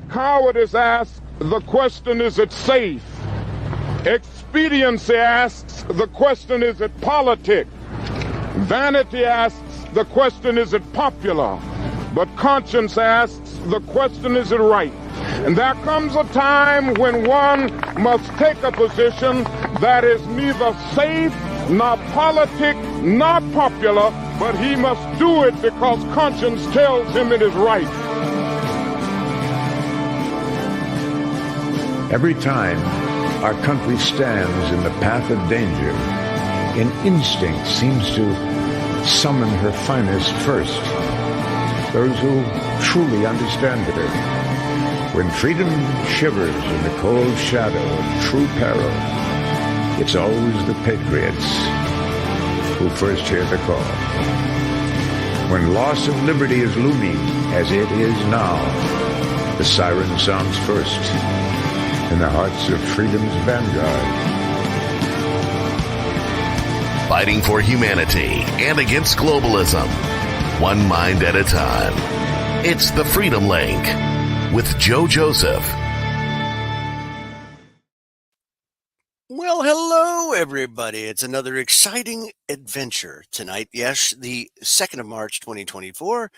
Cowardice asks the question, is it safe? Expediency asks the question, is it politic? Vanity asks the question, is it popular? But conscience asks the question, is it right? And there comes a time when one must take a position that is neither safe, nor politic, nor popular, but he must do it because conscience tells him it is right. Every time our country stands in the path of danger, an instinct seems to summon her finest first, those who truly understand her. When freedom shivers in the cold shadow of true peril, it's always the patriots who first hear the call. When loss of liberty is looming, as it is now, the siren sounds first in the hearts of freedom's vanguard. Fighting for humanity and against globalism, one mind at a time. It's the Freedom Link with Joe Joseph. Well, hello, everybody. It's another exciting adventure tonight. Yes, the 2nd of March, 2024.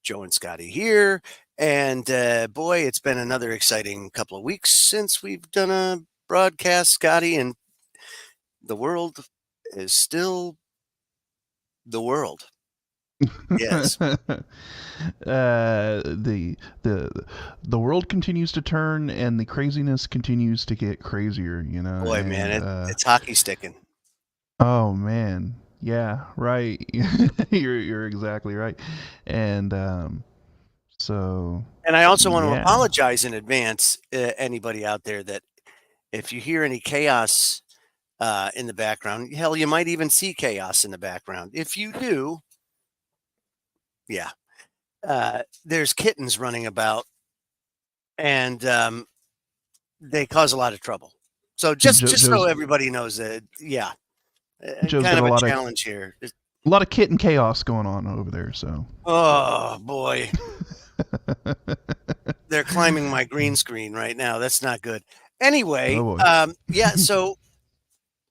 Joe and Scotty here. And boy, it's been another exciting couple of weeks since we've done a broadcast, Scotty, and the world is still the world. Yes. The world continues to turn, and the craziness continues to get crazier. You know, Boy, and, man, it's hockey sticking. Oh man, yeah, right. You're exactly right, and so. And I also want to yeah. apologize in advance, anybody out there, that if you hear any chaos in the background, hell, you might even see chaos in the background. If you do, yeah, there's kittens running about, and they cause a lot of trouble. So just so everybody knows that, yeah, kind of a challenge here. A lot of kitten chaos going on over there. So. Oh boy. They're climbing my green screen right now. That's not good. Anyway, yeah, so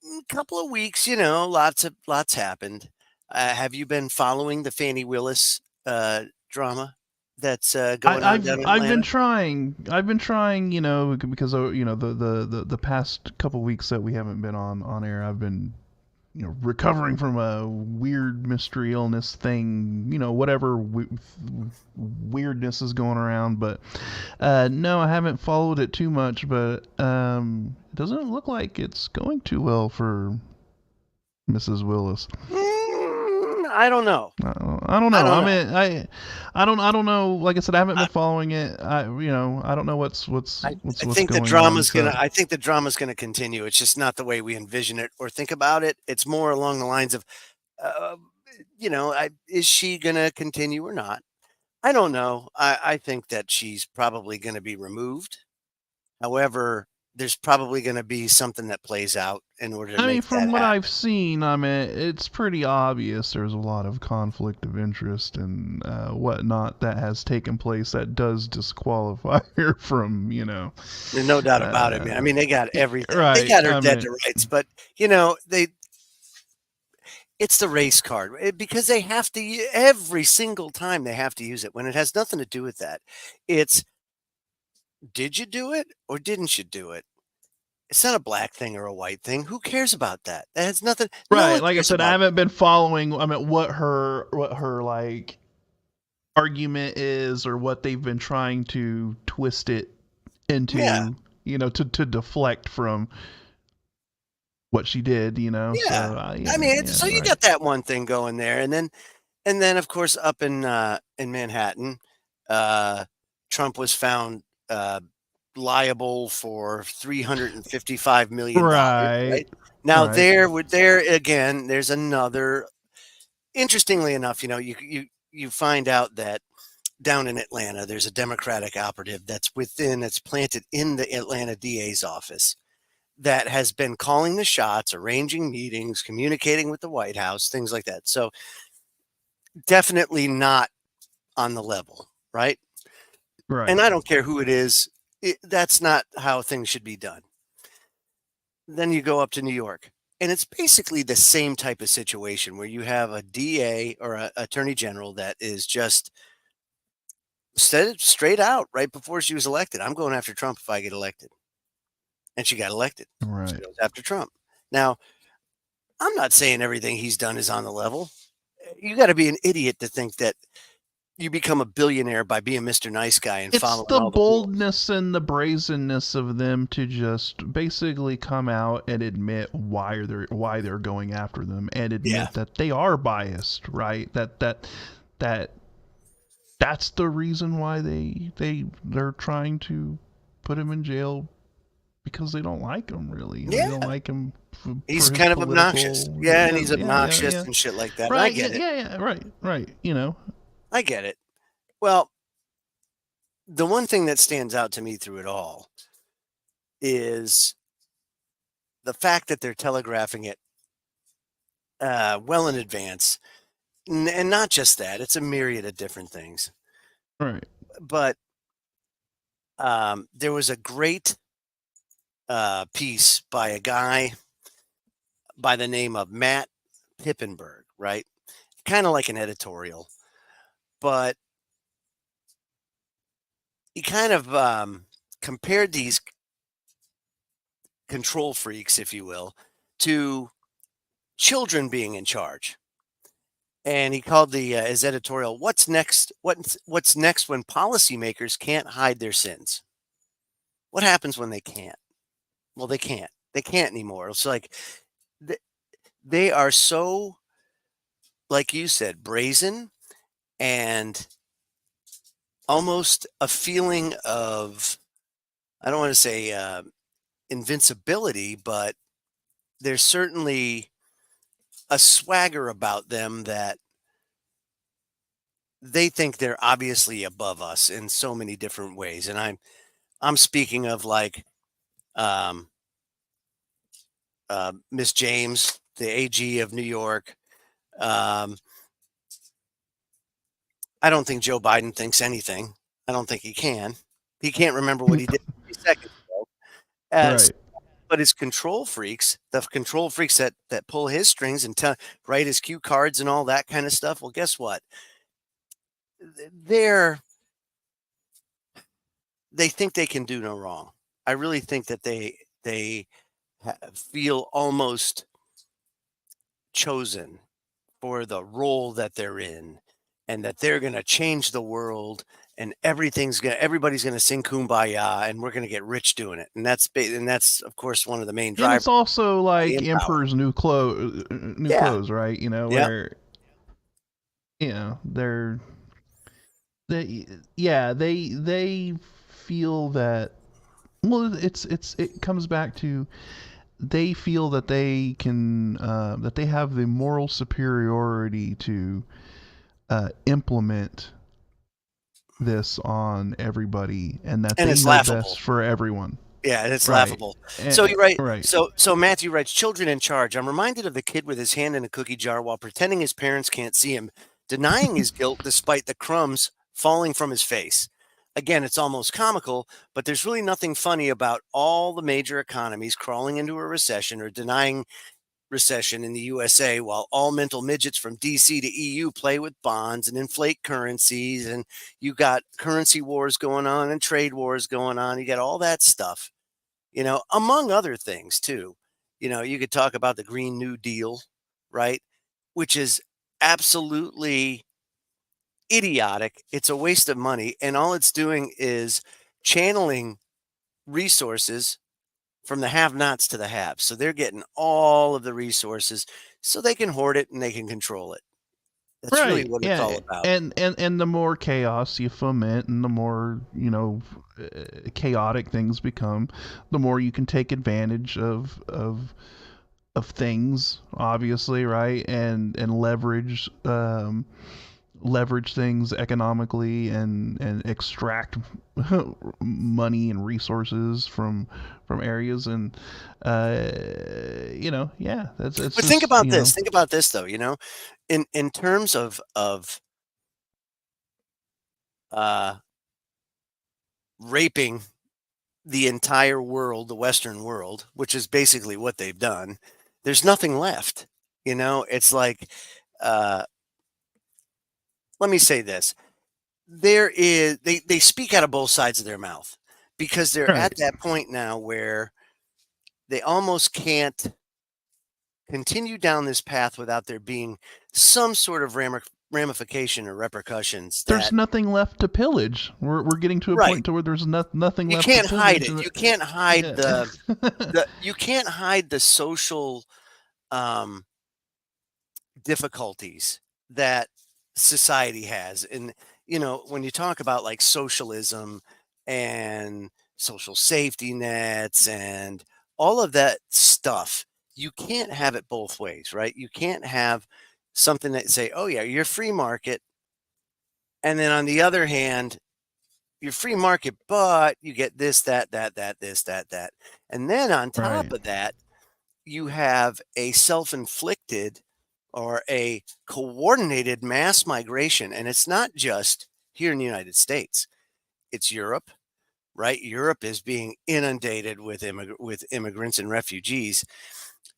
a couple of weeks, you know, lots happened. Have you been following the Fannie Willis drama that's going on down in Atlanta? I've been trying, you know, because you know the past couple weeks that we haven't been on air, I've been, you know, recovering from a weird mystery illness thing, you know, whatever weirdness is going around. But no, I haven't followed it too much. But it doesn't look like it's going too well for Mrs. Willis. I don't know. I don't know. I don't know. Like I said, I haven't been following it. I don't know what's I going think the drama's on, gonna. I think the drama's gonna continue. It's just not the way we envision it or think about it. It's more along the lines of, you know, is she gonna continue or not? I don't know. I think that she's probably gonna be removed. However, there's probably going to be something that plays out in order to make from that what happen. I've seen, I mean, it's pretty obvious there's a lot of conflict of interest and whatnot that has taken place that does disqualify her from, you know. There's no doubt about it, man. I mean, they got everything. Right. They got her dead to rights, but, you know, it's the race card because they have to, every single time they have to use it when it has nothing to do with that. It's, did you do it or didn't you do it? It's not a black thing or a white thing. Who cares about that? That has nothing. Right. No, like I said, I haven't been following. I mean, what her like argument is, or what they've been trying to twist it into. Yeah. You know, to deflect from what she did. You know. Yeah. So, I mean, so you got that one thing going there, and then of course up in Manhattan, Trump was found liable for $355 million. Right now, there again, there's another. Interestingly enough, you know, you find out that down in Atlanta, there's a Democratic operative that's planted in the Atlanta DA's office that has been calling the shots, arranging meetings, communicating with the White House, things like that. So definitely not on the level, right? Right. And I don't care who it is. That's not how things should be done. Then you go up to New York, and it's basically the same type of situation where you have a DA or a attorney general that is just said it straight out right before she was elected. I'm going after Trump if I get elected. And she got elected. She Right. goes after Trump. Now, I'm not saying everything he's done is on the level. You got to be an idiot to think that you become a billionaire by being Mr. Nice Guy and It's following the all the rules. boldness and the brazenness of them to just basically come out and admit why they're going after them, and admit that they are biased, right? That's the reason why they're trying to put him in jail, because they don't like him, really. They don't like him He's for his kind of political, obnoxious. Yeah, and he's obnoxious and shit like that. Right, I get it. Yeah, right. You know. I get it. Well, the one thing that stands out to me through it all is the fact that they're telegraphing it well in advance. And not just that, it's a myriad of different things. Right. But there was a great piece by a guy by the name of Matt Pippenberg, right? Kind of like an editorial, but he kind of compared these control freaks, if you will, to children being in charge. And he called his editorial "What's next? What's next when policymakers can't hide their sins? What happens when they can't? Well, they can't. They can't anymore. It's like they are so, like you said, brazen, and almost a feeling of, I don't want to say invincibility, but there's certainly a swagger about them that they think they're obviously above us in so many different ways. And I'm speaking of like Miss James, the AG of New York. I don't think Joe Biden thinks anything. I don't think he can. He can't remember what he did 3 seconds ago. Right. But his control freaks, the control freaks that pull his strings and write his cue cards and all that kind of stuff. Well, guess what? They think they can do no wrong. I really think that they feel almost chosen for the role that they're in, and that they're going to change the world, and everybody's going to sing kumbaya, and we're going to get rich doing it. And that's of course one of the main drivers. And it's also like emperor's new clothes, right? You know, where they feel that, well, it comes back to, they feel that they can that they have the moral superiority to implement this on everybody, and that they know best for everyone. Yeah, and it's laughable. So you're right. So Matthew writes, "Children in charge. I'm reminded of the kid with his hand in a cookie jar while pretending his parents can't see him, denying his guilt despite the crumbs falling from his face. Again, it's almost comical, but there's really nothing funny about all the major economies crawling into a recession or denying recession in the USA, while all mental midgets from DC to EU play with bonds and inflate currencies. And you got currency wars going on and trade wars going on. You got all that stuff, among other things too. You could talk about the Green New Deal, right? Which is absolutely idiotic. It's a waste of money. And all it's doing is channeling resources from the have-nots to the haves. So they're getting all of the resources so they can hoard it and they can control it. That's really what it's all about. And the more chaos you foment, and the more chaotic things become, the more you can take advantage of things, obviously, right? And leverage things economically, and extract money and resources from areas. And that's but think about this. Think about this though, in terms of raping the entire world, the Western world, which is basically what they've done, there's nothing left. It's like, uh, let me say this. They speak out of both sides of their mouth because they're Right. at that point now where they almost can't continue down this path without there being some sort of ramification or repercussions There's that nothing left to pillage. We're getting to a right. point to where there's nothing You left to can't hide pillage. it. And You can't hide yeah. you can't hide the social um difficulties that society has. And when you talk about like socialism and social safety nets and all of that stuff, you can't have it both ways, right? You can't have something that say, oh yeah, you're free market, and then on the other hand, you're free market, but you get this, that, this, that, and then on top Right. of that, you have a self-inflicted or a coordinated mass migration. And it's not just here in the United States, it's Europe, right? Europe is being inundated with immigrants and refugees,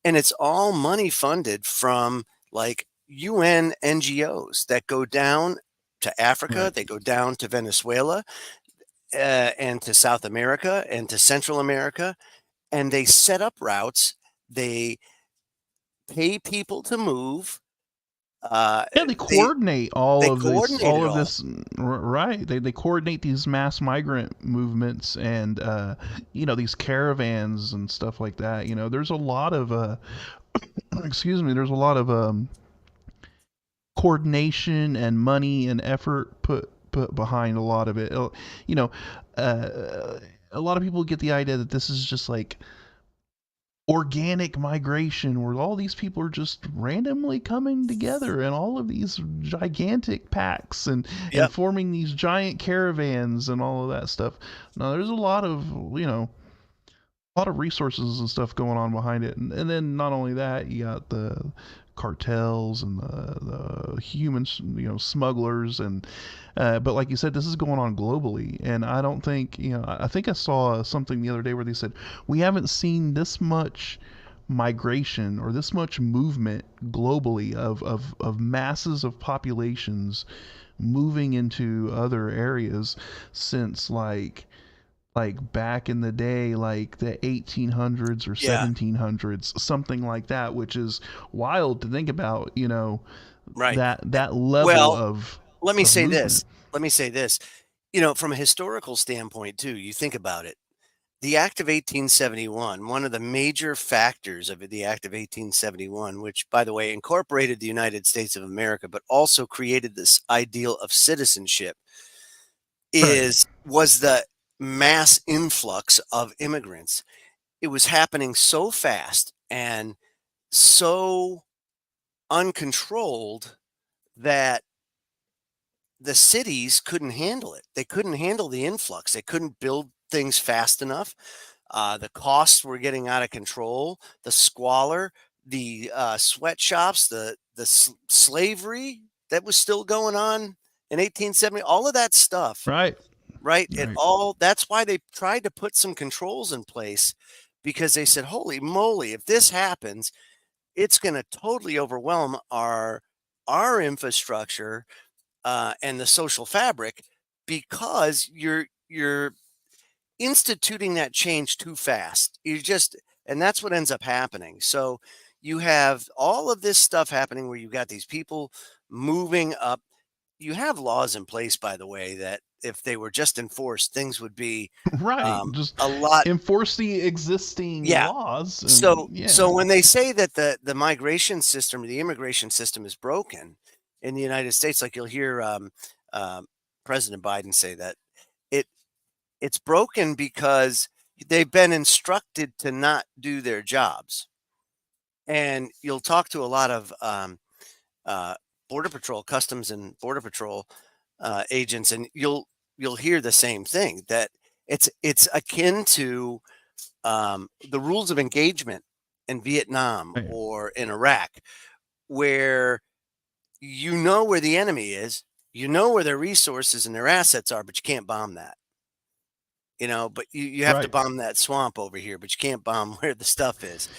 and it's all money funded from like UN NGOs that go down to Africa, Right. they go down to Venezuela, and to South America and to Central America, and they set up routes. They pay people to move. Uh, Yeah, they they coordinate they coordinate all it of all. this, right? They coordinate these mass migrant movements and these caravans and stuff like that. There's a lot of excuse me, there's a lot of coordination and money and effort put behind a lot of it. You know, a lot of people get the idea that this is just like organic migration where all these people are just randomly coming together in all of these gigantic packs and Yep. forming these giant caravans and all of that stuff. Now there's a lot of a lot of resources and stuff going on behind it, and then not only that, you got the cartels and the human smugglers and but like you said, this is going on globally, and I don't think I think I saw something the other day where they said we haven't seen this much migration or this much movement globally of masses of populations moving into other areas since like back in the day, like the 1800s or Yeah. 1700s, something like that, which is wild to think about, Right. that level Well, let me of say movement. this. Let me say this. From a historical standpoint, too, you think about it. The Act of 1871, one of the major factors of the Act of 1871, which, by the way, incorporated the United States of America, but also created this ideal of citizenship, Right. was the mass influx of immigrants. It was happening so fast and so uncontrolled that the cities couldn't handle it. They couldn't handle the influx. They couldn't build things fast enough. The costs were getting out of control. The squalor, the sweatshops, the slavery that was still going on in 1870. All of that stuff, Right. right? It Right. all. That's why they tried to put some controls in place, because they said, "Holy moly! If this happens, it's going to totally overwhelm our infrastructure and the social fabric, because you're instituting that change too fast. And that's what ends up happening. So you have all of this stuff happening where you've got these people moving up. You have laws in place, by the way, that if they were just enforced, things would be Right. Just a lot. enforce the existing Yeah. laws and So when they say that the migration system or the immigration system is broken in the United States, like you'll hear um, President Biden say that it it's broken because they've been instructed to not do their jobs. And you'll talk to a lot of uh, border patrol, customs and border patrol agents, and you'll hear the same thing, that it's akin to the rules of engagement in Vietnam right. or in Iraq, where you know where the enemy is, you know where their resources and their assets are, but you can't bomb that. but you have to bomb that swamp over here, but you can't bomb where the stuff is.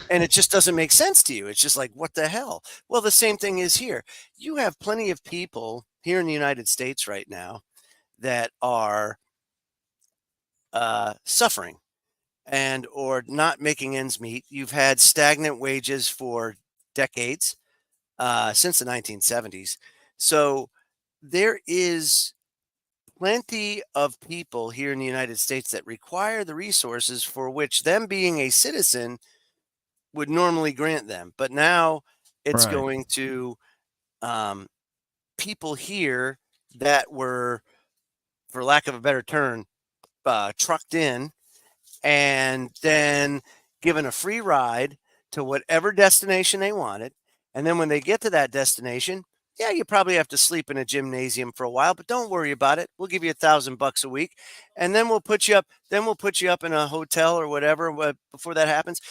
And it just doesn't make sense to you. It's just like, what the hell? Well, the same thing is here. You have plenty of people here in the United States right now that are suffering and or not making ends meet. You've had stagnant wages for decades, since the 1970s. So there is plenty of people here in the United States that require the resources for which them being a citizen would normally grant them. But now it's going to people here that were, for lack of a better term, trucked in and then given a free ride to whatever destination they wanted. And then when they get to that destination, yeah, you probably have to sleep in a gymnasium for a while, but don't worry about it. We'll give you $1,000 a week, and then we'll put you up. Then we'll put you up in a hotel or whatever. Before that happens,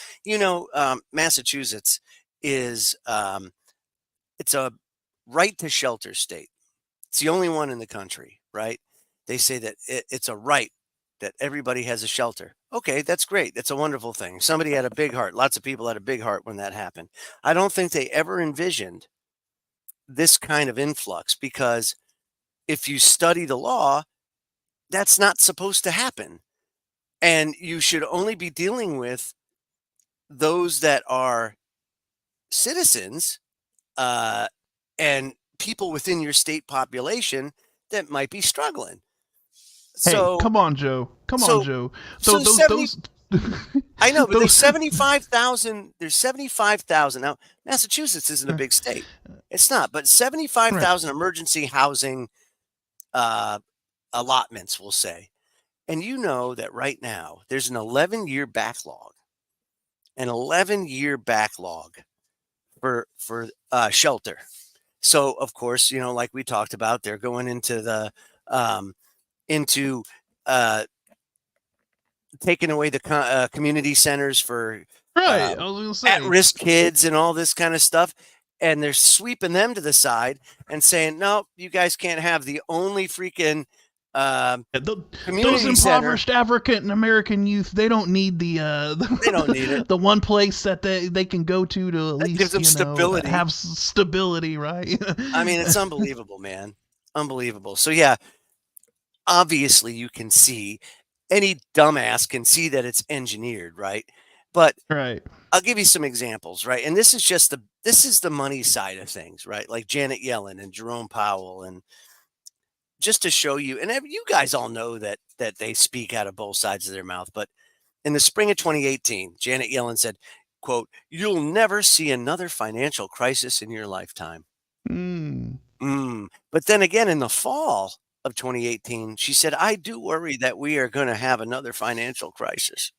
Massachusetts is it's a right to shelter state. It's the only one in the country, right? They say that it's a right that everybody has a shelter. Okay, that's great. That's a wonderful thing. Somebody had a big heart. Lots of people had a big heart when that happened. I don't think they ever envisioned this kind of influx, because if you study the law, that's not supposed to happen. And you should only be dealing with those that are citizens and people within your state population that might be struggling. Hey, come on, Joe. Come on, Joe. Those I know, but there's 75,000. There's 75,000 now. Massachusetts isn't a big state; it's not. But 75,000 emergency housing allotments, we'll say. And you know that right now there's an 11-year backlog, for shelter. So of course, like we talked about, they're going into the taking away the community centers for I was gonna say at-risk kids and all this kind of stuff. And they're sweeping them to the side and saying, no, you guys can't have the only freaking those impoverished African American youth. They don't need they don't need it. The one place that they can go to at least gives them stability. Have stability, right? I mean, it's unbelievable, man. Unbelievable. So yeah, obviously you can see, any dumbass can see that it's engineered, right? But I'll give you some examples, right? And this is the money side of things, right? Like Janet Yellen and Jerome Powell, and just to show you, and you guys all know that they speak out of both sides of their mouth. But in the spring of 2018, Janet Yellen said, quote, "You'll never see another financial crisis in your lifetime." But then again, in the fall of 2018, she said, "I do worry that we are going to have another financial crisis."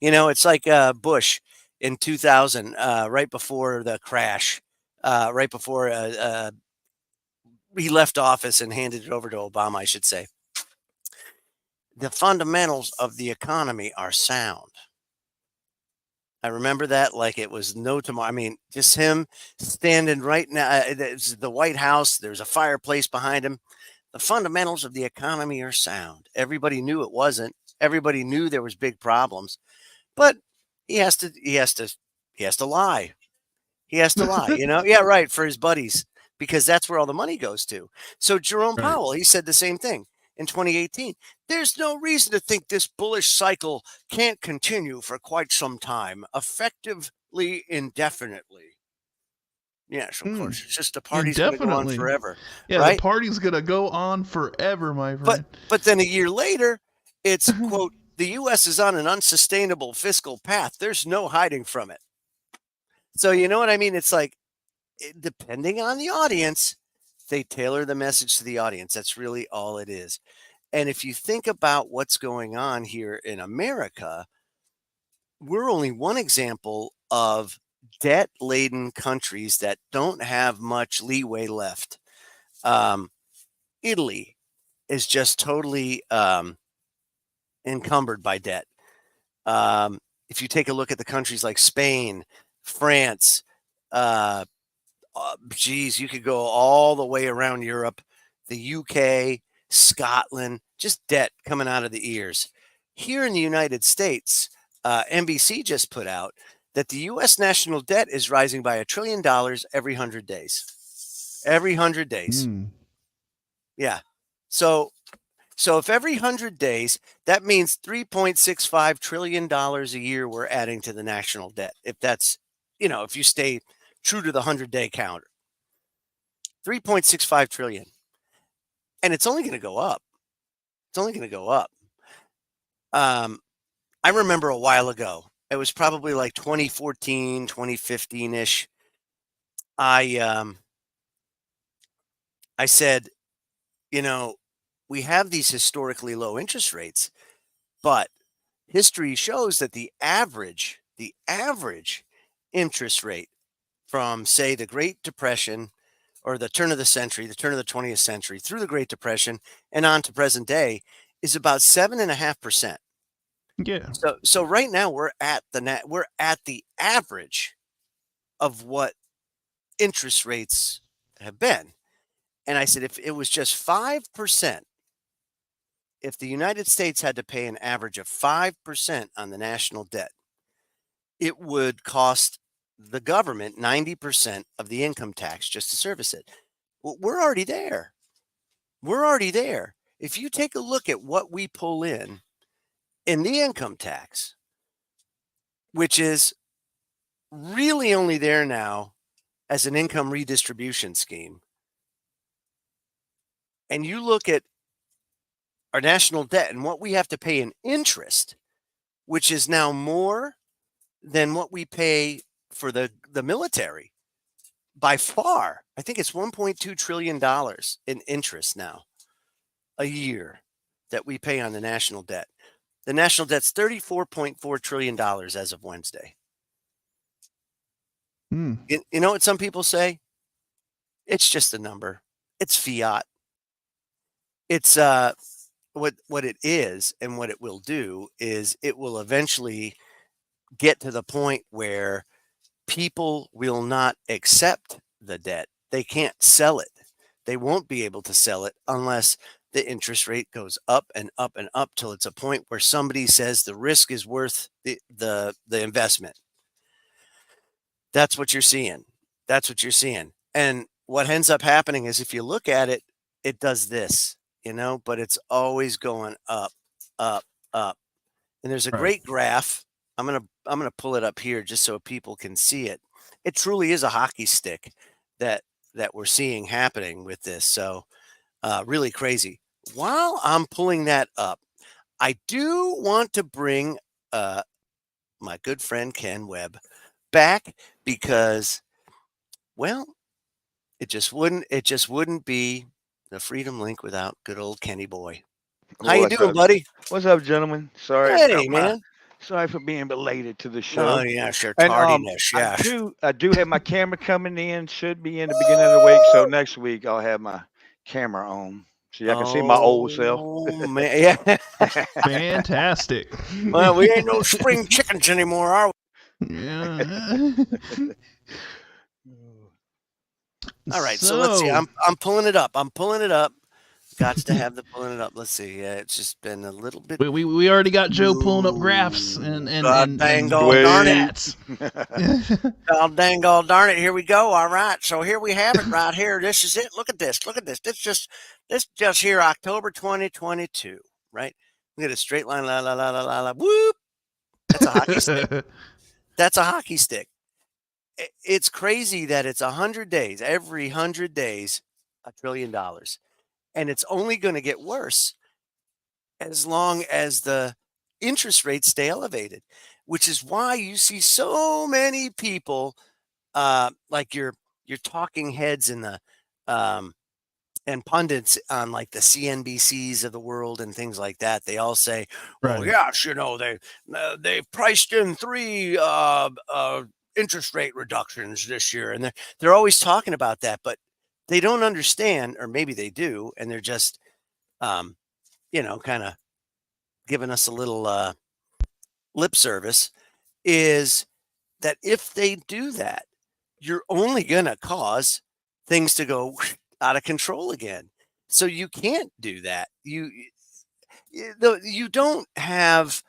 It's like Bush in 2000, right before the crash, right before he left office and handed it over to Obama, I should say. The fundamentals of the economy are sound. I remember that like it was no tomorrow. I mean, just him standing right now. It's the White House. There's a fireplace behind him. The fundamentals of the economy are sound. Everybody knew it wasn't. Everybody knew there was big problems, but he has to lie. He has to lie, Yeah, right. For his buddies, because that's where all the money goes to. So Jerome Powell, he said the same thing in 2018. There's no reason to think this bullish cycle can't continue for quite some time, effectively indefinitely. Yes, of course. It's just the party's going to go on forever. Yeah, right? The party's going to go on forever, my friend. But then a year later, it's, quote, "The U.S. is on an unsustainable fiscal path. There's no hiding from it." So you know what I mean? It's like, depending on the audience, they tailor the message to the audience. That's really all it is. And if you think about what's going on here in America, we're only one example of debt-laden countries that don't have much leeway left. Italy is just totally encumbered by debt. If you take a look at the countries like Spain, France, you could go all the way around Europe, the UK, Scotland, just debt coming out of the ears. Here in the United States, NBC just put out that the U.S. national debt is rising by $1 trillion every 100 days. Every 100 days. Yeah. So if every 100 days, that means $3.65 trillion a year we're adding to the national debt. If that's, if you stay true to the 100-day counter, 3.65 trillion. And it's only going to go up. It's only going to go up. I remember a while ago, it was probably like 2014, 2015-ish. I said, we have these historically low interest rates, but history shows that the average interest rate from, say, the Great Depression or the turn of the century, the turn of the 20th century, through the Great Depression and on to present day is about 7.5%. Yeah. So right now we're at the average of what interest rates have been. And I said, if it was just 5%, if the United States had to pay an average of 5% on the national debt, it would cost the government 90% of the income tax just to service it. Well, we're already there. We're already there. If you take a look at what we pull in the income tax, which is really only there now as an income redistribution scheme, and you look at our national debt and what we have to pay in interest, which is now more than what we pay for the military by far. I think it's $1.2 trillion in interest now a year that we pay on the national debt. The national debt's $34.4 trillion as of Wednesday. You know what some people say? It's just a number. It's fiat. It's what it is, and what it will do is it will eventually get to the point where people will not accept the debt. They can't sell it. They won't be able to sell it unless the interest rate goes up and up and up till it's a point where somebody says the risk is worth the investment. That's what you're seeing. That's what you're seeing. And what ends up happening is, if you look at it, it does this, but it's always going up, up, up. And there's a great graph. I'm gonna pull it up here just so people can see it. It truly is a hockey stick that we're seeing happening with this. So really crazy. While I'm pulling that up, I do want to bring my good friend Ken Webb back, because, well, it just wouldn't be the Freedom Link without good old Kenny boy. How you doing, buddy? What's up, gentlemen? Sorry, Hey, man. sorry for being belated to the show. Oh, yeah, sure. And Tardiness, yeah. I do have my camera coming in. Should be in the beginning of the week. So next week I'll have my camera on, so y'all can see my old self. Oh, man. Yeah. Fantastic. Well, we ain't no spring chickens anymore, are we? Yeah. All right, so let's see. I'm pulling it up. Got to have the pulling it up. Let's see. It's just been a little bit. We already got Joe pulling up graphs and dang darn it. God dang darn it. Here we go. All right. So here we have it right here. This is it. Look at this. This just here, October 2022, right? Look at a straight line. La la la la la la. Whoop. That's a hockey stick. That's a hockey stick. It's crazy that it's 100 days. Every 100 days, $1 trillion. And it's only going to get worse as long as the interest rates stay elevated, which is why you see so many people, like your talking heads in the and pundits on like the CNBCs of the world and things like that. They all say, "Well, yes, they priced in 3 interest rate reductions this year," and they're always talking about that, but they don't understand, or maybe they do, and they're just, kind of giving us a little lip service, is that if they do that, you're only going to cause things to go out of control again. So you can't do that. You don't have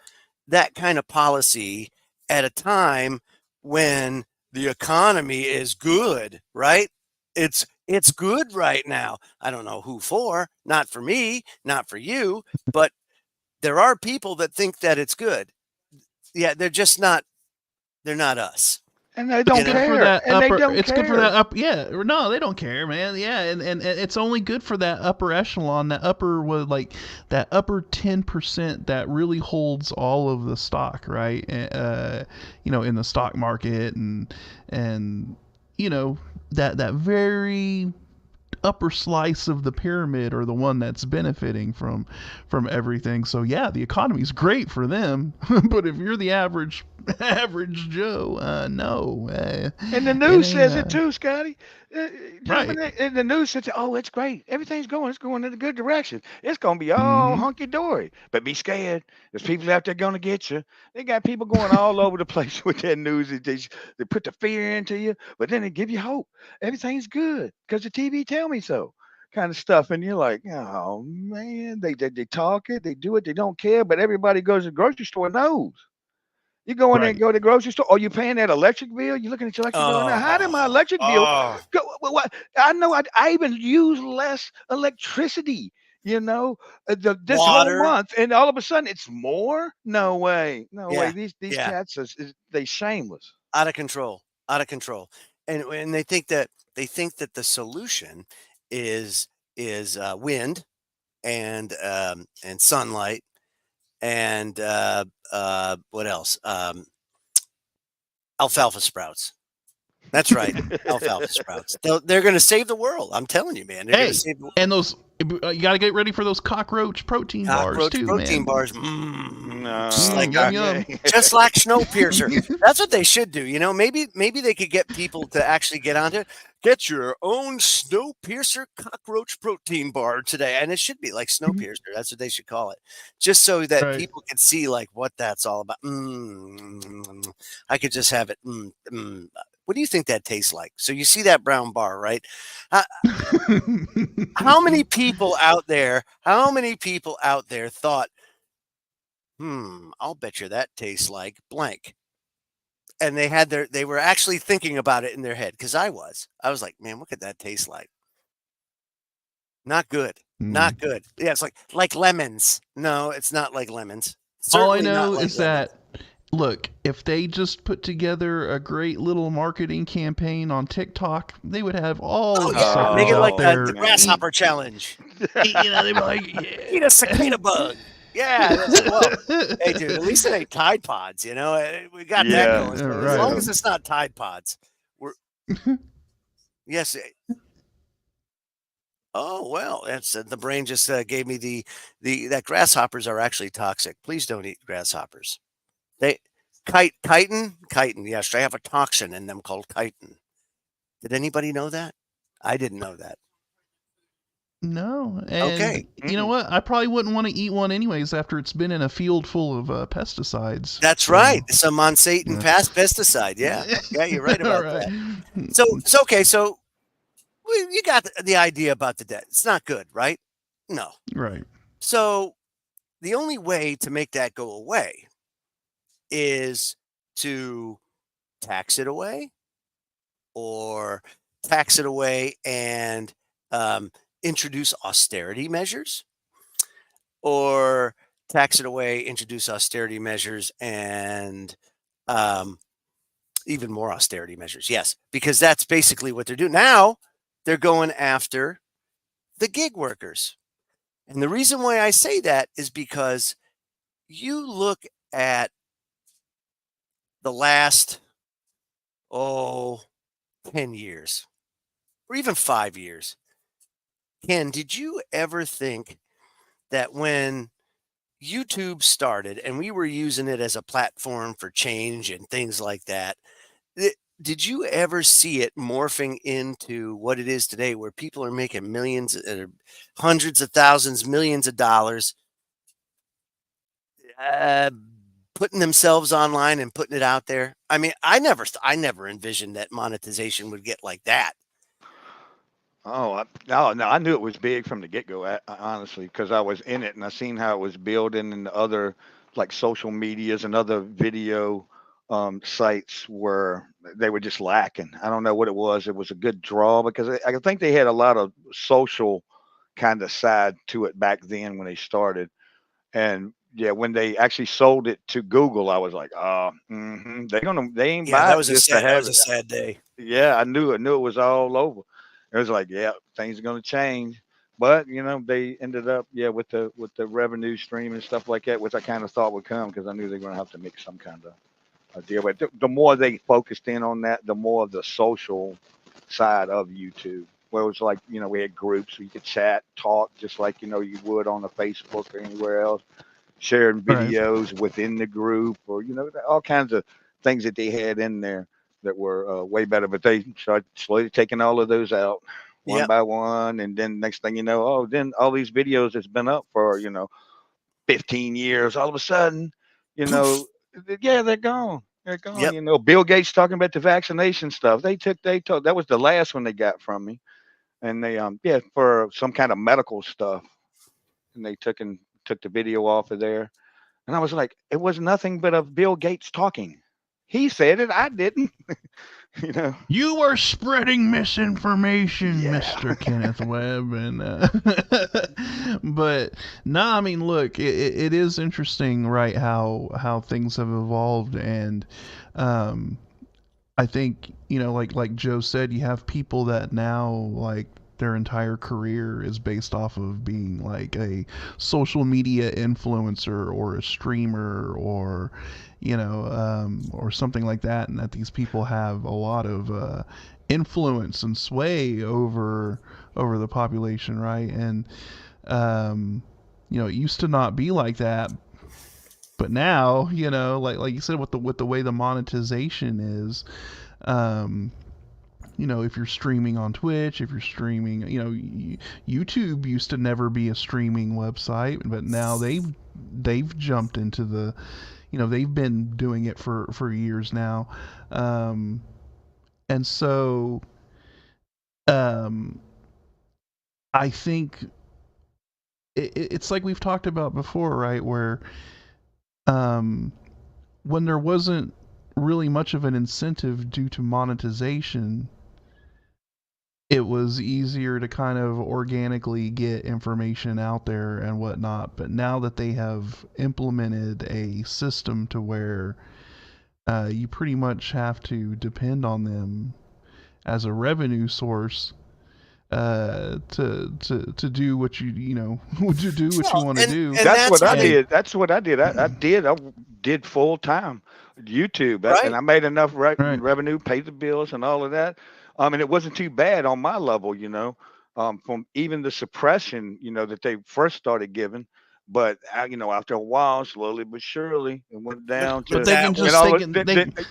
that kind of policy at a time when the economy is good, right? It's good right now. I don't know who for, not for me, not for you, but there are people that think that it's good. Yeah, they're not us. And they It's don't good for care. that And they upper. don't It's good for that care. up. Yeah, no, they don't care, man. Yeah, and it's only good for that upper echelon, that upper like that upper 10% that really holds all of the stock, right? In the stock market and that very upper slice of the pyramid are the one that's benefiting from everything. So yeah, the economy's great for them, but if you're the average Joe, no, And the it news ain't says it too, Scotty. right. And the news says, "Oh, it's great. Everything's going. It's going in a good direction. It's going to be all Mm-hmm. hunky dory. But be scared. There's people out there going to get you. They got people going all over the place with that news. They put the fear into you, but then they give you hope. Everything's good because the TV tell me so." Kind of stuff, and you're like, "Oh man, they talk it, they do it, they don't care." But everybody goes to the grocery store knows. You go in there and Right. go to the grocery store. Are you paying that electric bill? You're looking at your electric bill. Now, how did my Oh, electric bill oh, go? What? I know I even use less electricity, this whole water. month, and all of a sudden it's more? No way. No way. Yeah, These yeah, cats they shameless. out of control, out of control. And they think that the solution is wind and sunlight and what else? Alfalfa sprouts. That's right, alfalfa sprouts. They're going to save the world. I'm telling you, man. They're going to Hey, save the and world. those you got to get ready for those cockroach protein bars Cockroach too, protein man. bars. Just like Yum No, yum. just like Snowpiercer. That's what they should do. Maybe they could get people to actually get onto it. Get your own Snowpiercer cockroach protein bar today, and it should be like Snowpiercer. That's what they should call it, just so that Right. people can see like what that's all about. I could just have it. What do you think that tastes like? So you see that brown bar, right? Uh, how many people out there? How many people out there thought, I'll bet you that tastes like blank. And they were actually thinking about it in their head because I was like, man, what could that taste like? Not good. Mm. Not good. Yeah, it's like lemons. No, it's not like lemons. All I Certainly not know like is lemons. that look, if they just put together a great little marketing campaign on TikTok, they would have all Oh the yeah, make suckers it like out Oh the there man. grasshopper challenge. they'd be like, Eat a yeah. cicada bug. Yeah, that's well. Hey, dude, at least it ain't Tide Pods. We got that Yeah. going. So as Right. long as it's not Tide Pods, we're yes. Oh well, that's the brain just gave me the that grasshoppers are actually toxic. Please don't eat grasshoppers. They chitin. Yes, they have a toxin in them called chitin. Did anybody know that? I didn't know that. No, and Okay, you know Mm-mm. what? I probably wouldn't want to eat one anyways after it's been in a field full of pesticides. that's right. So, It's a Monsanto yeah. past pesticide. Yeah, yeah, you're right All about right. that. So okay, so you got the idea about the debt. It's not good, right? No. Right. So the only way to make that go away is to tax it away or tax it away and introduce austerity measures or tax it away, introduce austerity measures and um, even more austerity measures. Yes, because that's basically what they're doing. Now they're going after the gig workers. And the reason why I say that is because you look at the last, oh, 10 years or even 5 years. Ken, did you ever think that when YouTube started and we were using it as a platform for change and things like that, did you ever see it morphing into what it is today where people are making millions, hundreds of thousands, millions of dollars uh, putting themselves online and putting it out there? I mean, I never envisioned that monetization would get like that. No, I knew it was big from the get go. Honestly, because I was in it and I seen how it was building, and the other like social medias and other video sites were they were just lacking. I don't know what it was. It was a good draw because I think they had a lot of social kind of side to it back then when they started. And yeah, when they actually sold it to Google, I was like, oh, they ain't Yeah, buy it just to that have was it. a sad day. Yeah, I knew it was all over. It was like, yeah, things are gonna change. But they ended up, yeah, with the revenue stream and stuff like that, which I kind of thought would come because I knew they were gonna have to make some kind of a deal. But the more they focused in on that, the more the social side of YouTube, where it was like, we had groups where you could chat, talk, just like you would on a Facebook or anywhere else, sharing Right. videos within the group, or all kinds of things that they had in there that were way better. But they started slowly taking all of those out one Yep. by one, and then next thing you know, oh, then all these videos that's been up for 15 years, all of a sudden, you know, Poof. yeah, they're gone. They're gone. Yep. Bill Gates talking about the vaccination stuff. They took that was the last one they got from me, and they yeah, for some kind of medical stuff, and they took the video off of there. And I was like, it was nothing but of Bill Gates talking. He said it, I didn't. you know. You are spreading misinformation, Yeah. Mr. Kenneth Webb, and but no, I mean, look, it is interesting, right? How things have evolved, and um, I think like Joe said, you have people that now like their entire career is based off of being like a social media influencer or a streamer or or something like that, and that these people have a lot of influence and sway over the population, right? And it used to not be like that, but now like you said, with the way the monetization is, um, if you're streaming on Twitch, if you're streaming, YouTube used to never be a streaming website, but now they've jumped into the, they've been doing it for years now, and so um, I think it's like we've talked about before, right? Where um, when there wasn't really much of an incentive due to monetization, it was easier to kind of organically get information out there and whatnot. But now that they have implemented a system to where you pretty much have to depend on them as a revenue source to do what to do what you Well, want to do. and That's that's what I what they did. That's what I did. I did full time YouTube, and right. I made enough Right. revenue, paid the bills, and all of that. And it wasn't too bad on my level, from even the suppression, that they first started giving. But after a while, slowly but surely, it went down But But to, they that can and just was they all can they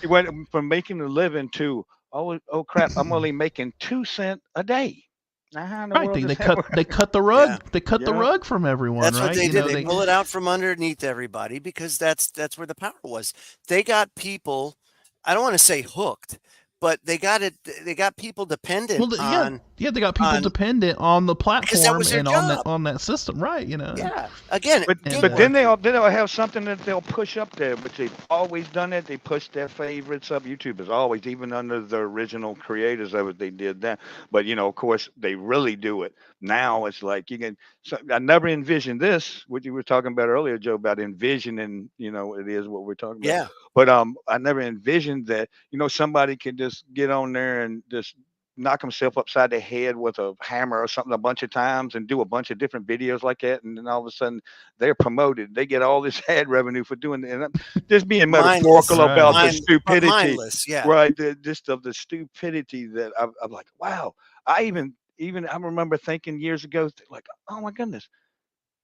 it went from making a living to, oh crap, I'm only making 2 cents a day. Now how in the right world does they that cut work? they cut the yeah. rug they cut the Yeah. rug from everyone, That's what right? they did. They They pull it out from underneath everybody because that's where the power was. They got people, I don't want to say hooked, but they got people dependent yeah, they got people on dependent on the because that platform was their and on job. that system, right? Yeah. Again, And gig But then work. they'll have something that they'll push up there, but they've always done it. They push their favorites up. YouTube is always, even under the original creators of it, they did that. But of course, they really do it now. It's like you can. So I never envisioned this. What you were talking about earlier, Joe, about envisioning. It is what we're talking about. Yeah. But I never envisioned that. Somebody could just get on there and just knock himself upside the head with a hammer or something a bunch of times and do a bunch of different videos like that, and then all of a sudden they're promoted. They get all this ad revenue for doing it. And I'm just being metaphorical Mindless. right. about the stupidity, Mindless. Yeah. right? Just of the stupidity that I'm like, wow. I even I remember thinking years ago, like, oh my goodness,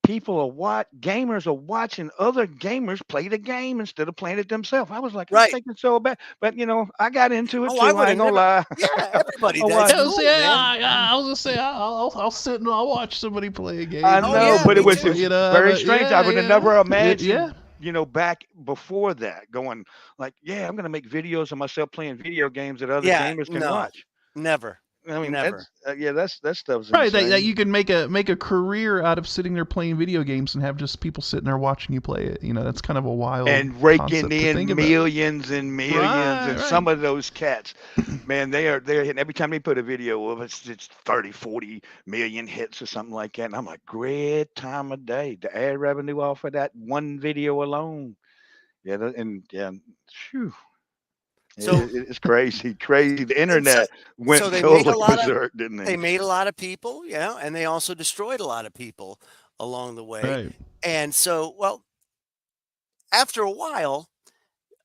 people are gamers are watching other gamers play the game instead of playing it themselves. I was like, I'm Right. thinking so bad, but I got into it Oh, I too. would I have ain't gonna never. lie. Yeah, everybody I does. watched. yeah, Cool, man. I was gonna say I'll sit and I'll watch somebody play a I game, Oh know, yeah, but me it too. was very but strange. I would have never yeah. imagined, back before that, going like, yeah, I'm gonna make videos of myself playing video games that other Yeah. gamers can No, watch. never. I mean, Never. that stuff's Right, insane. that you can make a career out of sitting there playing video games and have just people sitting there watching you play it. That's kind of a wild And raking concept to think in about. millions and millions, and Right. some of those cats, man, they're hitting every time they put a video of it's 30, 40 million hits or something like that. And I'm like, great time of day. The ad revenue off of that one video alone. Phew, So it's crazy, crazy. The and so internet so went they made a totally lot of berserk, didn't they they? made a lot of people, and they also destroyed a lot of people along the way. Right. And so, well, after a while,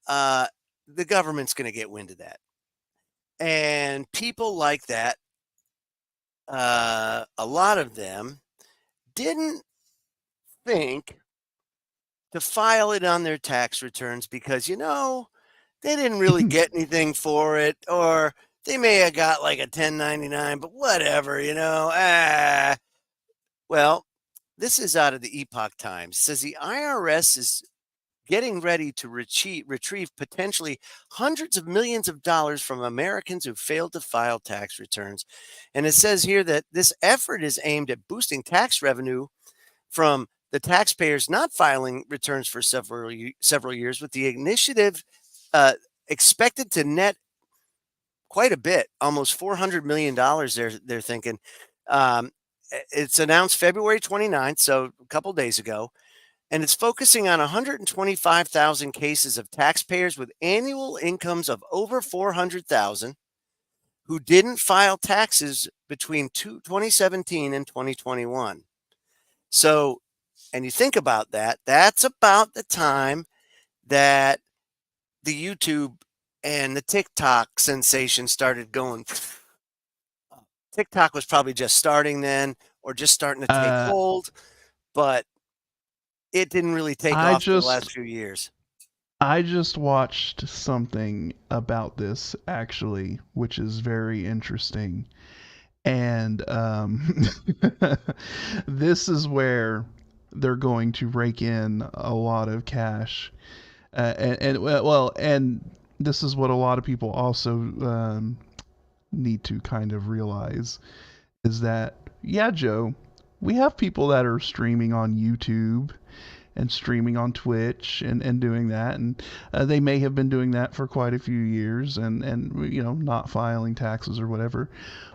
uh, the government's going to get wind of that, and people like that, a lot of them didn't think to file it on their tax returns because they didn't really get anything for it, or they may have got like a 1099, but whatever, Well, this is out of the Epoch Times. It says the IRS is getting ready to retrieve potentially hundreds of millions of dollars from Americans who failed to file tax returns. And it says here that this effort is aimed at boosting tax revenue from the taxpayers not filing returns for several years, with the initiative expected to net quite a bit, almost $400 million. They're thinking. It's announced February 29th, so a couple days ago, and it's focusing on 125,000 cases of taxpayers with annual incomes of over 400,000 who didn't file taxes between 2017 and 2021. So, and you think about that, that's about the time that the YouTube and the TikTok sensation started going. TikTok was probably just starting then, or just starting to take hold, but it didn't really take off for the last few years. I just watched something about this actually, which is very interesting. And this is where they're going to rake in a lot of cash. And this is what a lot of people also need to kind of realize is that, yeah, Joe, we have people that are streaming on YouTube and streaming on Twitch and doing that, and they may have been doing that for quite a few years and not filing taxes or whatever.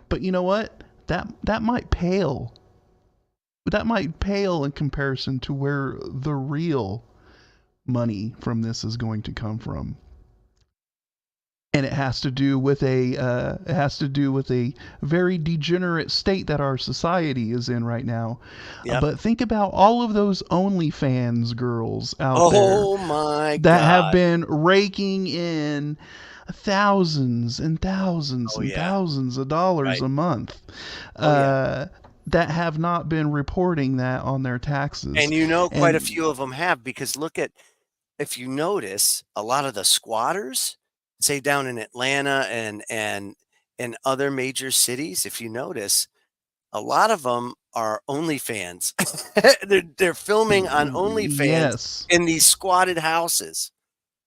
But you know what? That might pale. That might pale in comparison to where the real money from this is going to come from. And it has to do with a very degenerate state that our society is in right now. Yep. But think about all of those OnlyFans girls out Oh there my that have God. been raking in thousands and thousands and thousands of dollars a month. That have not been reporting that on their taxes. And quite a few of them have, because if you notice, a lot of the squatters, say down in Atlanta and in other major cities, if you notice, a lot of them are OnlyFans. they're filming on OnlyFans in these squatted houses.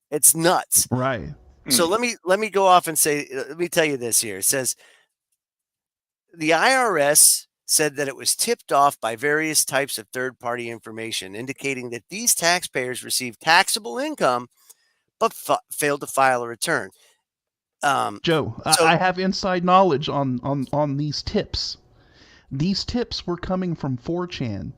It's nuts. Right. So let me go off and say, let me tell you this here. It says the IRS said that it was tipped off by various types of third-party information, indicating that these taxpayers received taxable income but failed to file a return. Joe, I have inside knowledge on these tips. These tips were coming from 4chan.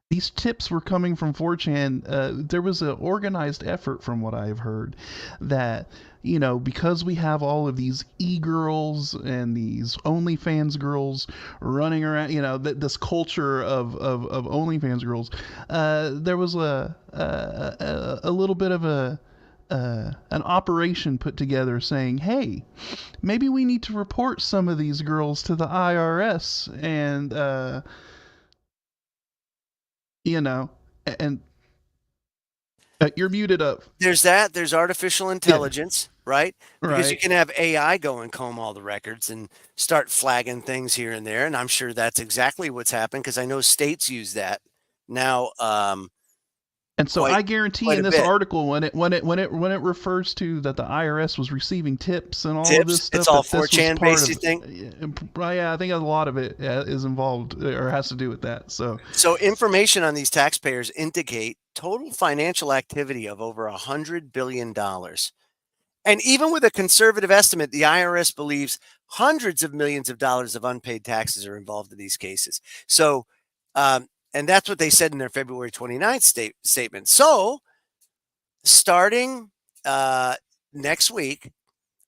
These tips were coming from 4chan. There was an organized effort, from what I've heard, that, because we have all of these e-girls and these OnlyFans girls running around, this culture of OnlyFans girls, there was a little bit of an operation put together saying, hey, maybe we need to report some of these girls to the IRS and you're muted up. There's artificial intelligence, right? Because you can have AI go and comb all the records and start flagging things here and there. And I'm sure that's exactly what's happened, because I know states use that. Now, And so I guarantee quite in a this bit. article when it refers to that the IRS was receiving tips and all of this Tips, stuff, it's all that this was 4chan part based, you of, think? yeah, I think a lot of it is involved or has to do with that. So So information on these taxpayers indicate total financial activity of over $100 billion. And even with a conservative estimate, the IRS believes hundreds of millions of dollars of unpaid taxes are involved in these cases. So, and that's what they said in their February 29th statement. So, starting next week,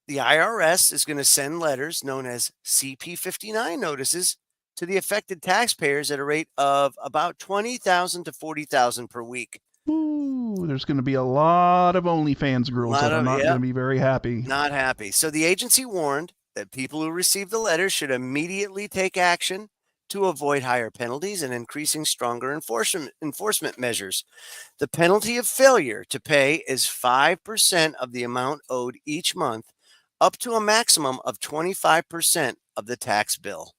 the IRS is going to send letters known as CP 59 notices to the affected taxpayers at a rate of about 20,000 to 40,000 per week. ooh, there's going to be a lot of OnlyFans A girls lot that are of, not yeah, going to be very happy. not happy. So the agency warned that people who receive the letter should immediately take action to avoid higher penalties and increasing stronger enforcement measures. The penalty of failure to pay is 5% of the amount owed each month, up to a maximum of 25% of the tax bill.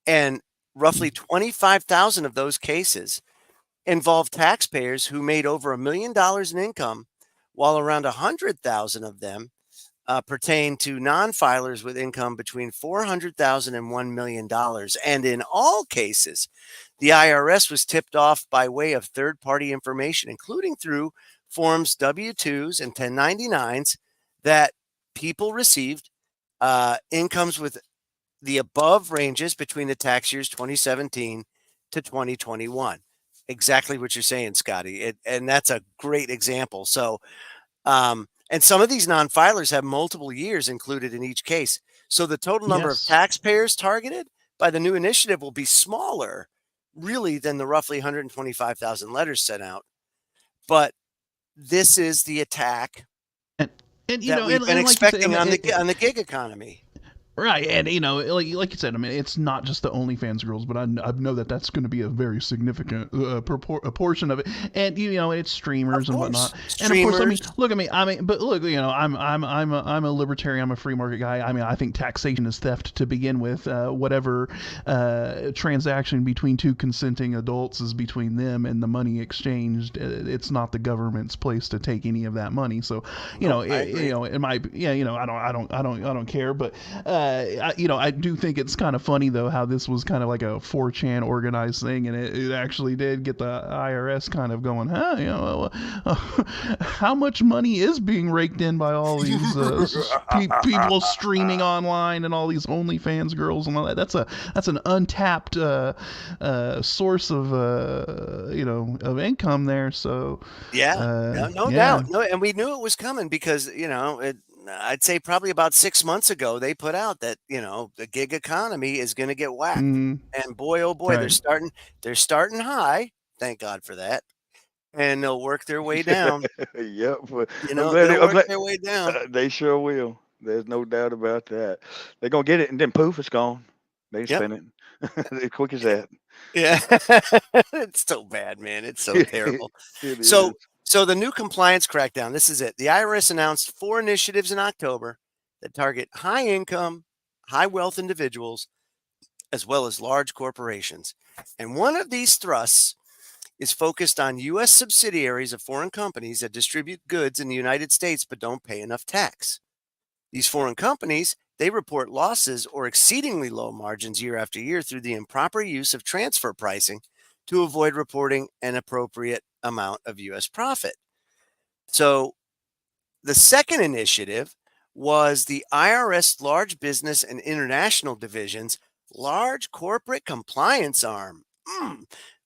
And roughly 25,000 of those cases involve taxpayers who made over $1 million in income, while around 100,000 of them pertain to non-filers with income between $400,000 and $1 million. And in all cases, the IRS was tipped off by way of third-party information, including through Forms W-2s and 1099s that people received incomes with the above ranges between the tax years 2017 to 2021. Exactly what you're saying, Scotty. And that's a great example. So, and some of these non-filers have multiple years included in each case. So the total number of Yes. taxpayers targeted by the new initiative will be smaller, really, than the roughly 125,000 letters sent out. But this is the attack And you that know, we've been and like you said, I expecting mean, on the gig economy. right, and like you said, I mean, it's not just the OnlyFans girls, but I know that that's going to be a very significant a portion of it, and it's Of streamers and course, whatnot, and of course, I mean, streamers. look at me, but look, I'm a libertarian, I'm a free market guy. I mean, I think taxation is theft to begin with. Whatever transaction between two consenting adults is between them and the money exchanged. It's not the government's place to take any of that money. So, No, I agree. it might, yeah, I don't care, but. I do think it's kind of funny though how this was kind of like a 4chan organized thing, and it actually did get the IRS kind of going, huh? How much money is being raked in by all these people streaming online and all these OnlyFans girls and all that? That's an untapped source of of income there. So Yeah, no yeah. doubt. No, and we knew it was coming because, I'd say probably about 6 months ago, they put out that, the gig economy is going to get whacked. Mm, And boy, oh boy, right. they're starting high. Thank God for that. And they'll work their way down. Yep. But They'll I'm work glad their way down. they sure will. There's no doubt about that. They're gonna get it, and then poof, it's gone. They Yep. spend it as quick as that. Yeah. It's so bad, man. It's so It terrible. is. So the new compliance crackdown, this is it. The IRS announced 4 initiatives in October that target high income, high wealth individuals, as well as large corporations. And one of these thrusts is focused on U.S. subsidiaries of foreign companies that distribute goods in the United States but don't pay enough tax. These foreign companies, they report losses or exceedingly low margins year after year through the improper use of transfer pricing to avoid reporting an appropriate amount of U.S. profit. So the second initiative was the IRS Large Business and International Division's Large Corporate Compliance Arm,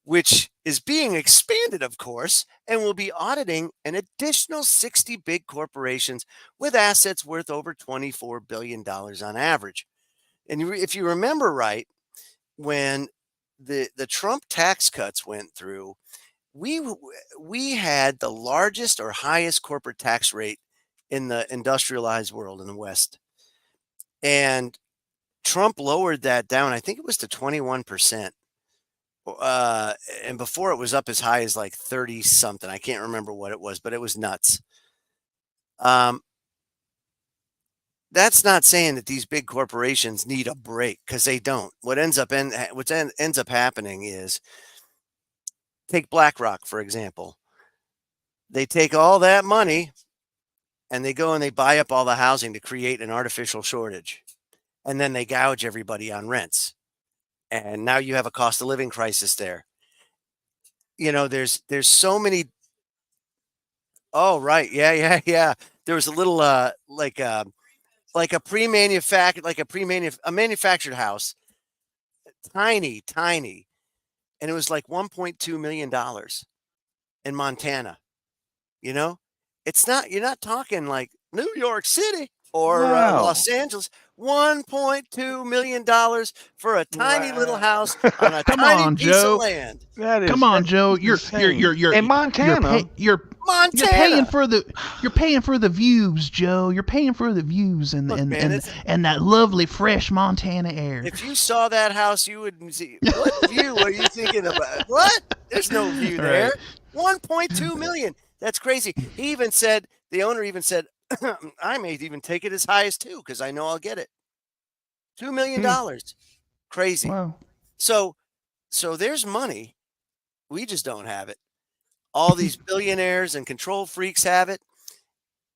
which is being expanded, of course, and will be auditing an additional 60 big corporations with assets worth over $24 billion on average. And if you remember right, when the Trump tax cuts went through, we had the largest or highest corporate tax rate in the industrialized world in the West. And Trump lowered that down. I think it was to 21%. And before it was up as high as like 30 something. I can't remember what it was, but it was nuts. That's not saying that these big corporations need a break, because they don't. What ends up happening is, take BlackRock, for example. They take all that money and they go and they buy up all the housing to create an artificial shortage. And then they gouge everybody on rents. And now you have a cost of living crisis there. There's so many. Oh, right. Yeah. There was a little like a manufactured house, tiny, and it was like $1.2 million in Montana. You're not talking like New York City or No. Los Angeles. $1.2 million for a tiny little Wow. house on a Come tiny on, piece of Joe. land. Come on, That's Joe. You're in Montana. you're Montana. paying for the views, Joe. You're paying for the views and Look, man, and that lovely fresh Montana air. if you saw that house, you wouldn't see what view are you thinking about? What? There's no view there. Right. 1.2 million. That's crazy. The owner even said, I may even take it as high as 2 because I know I'll get it. $2 million. Crazy. Wow. So there's money. We just don't have it. All these billionaires and control freaks have it.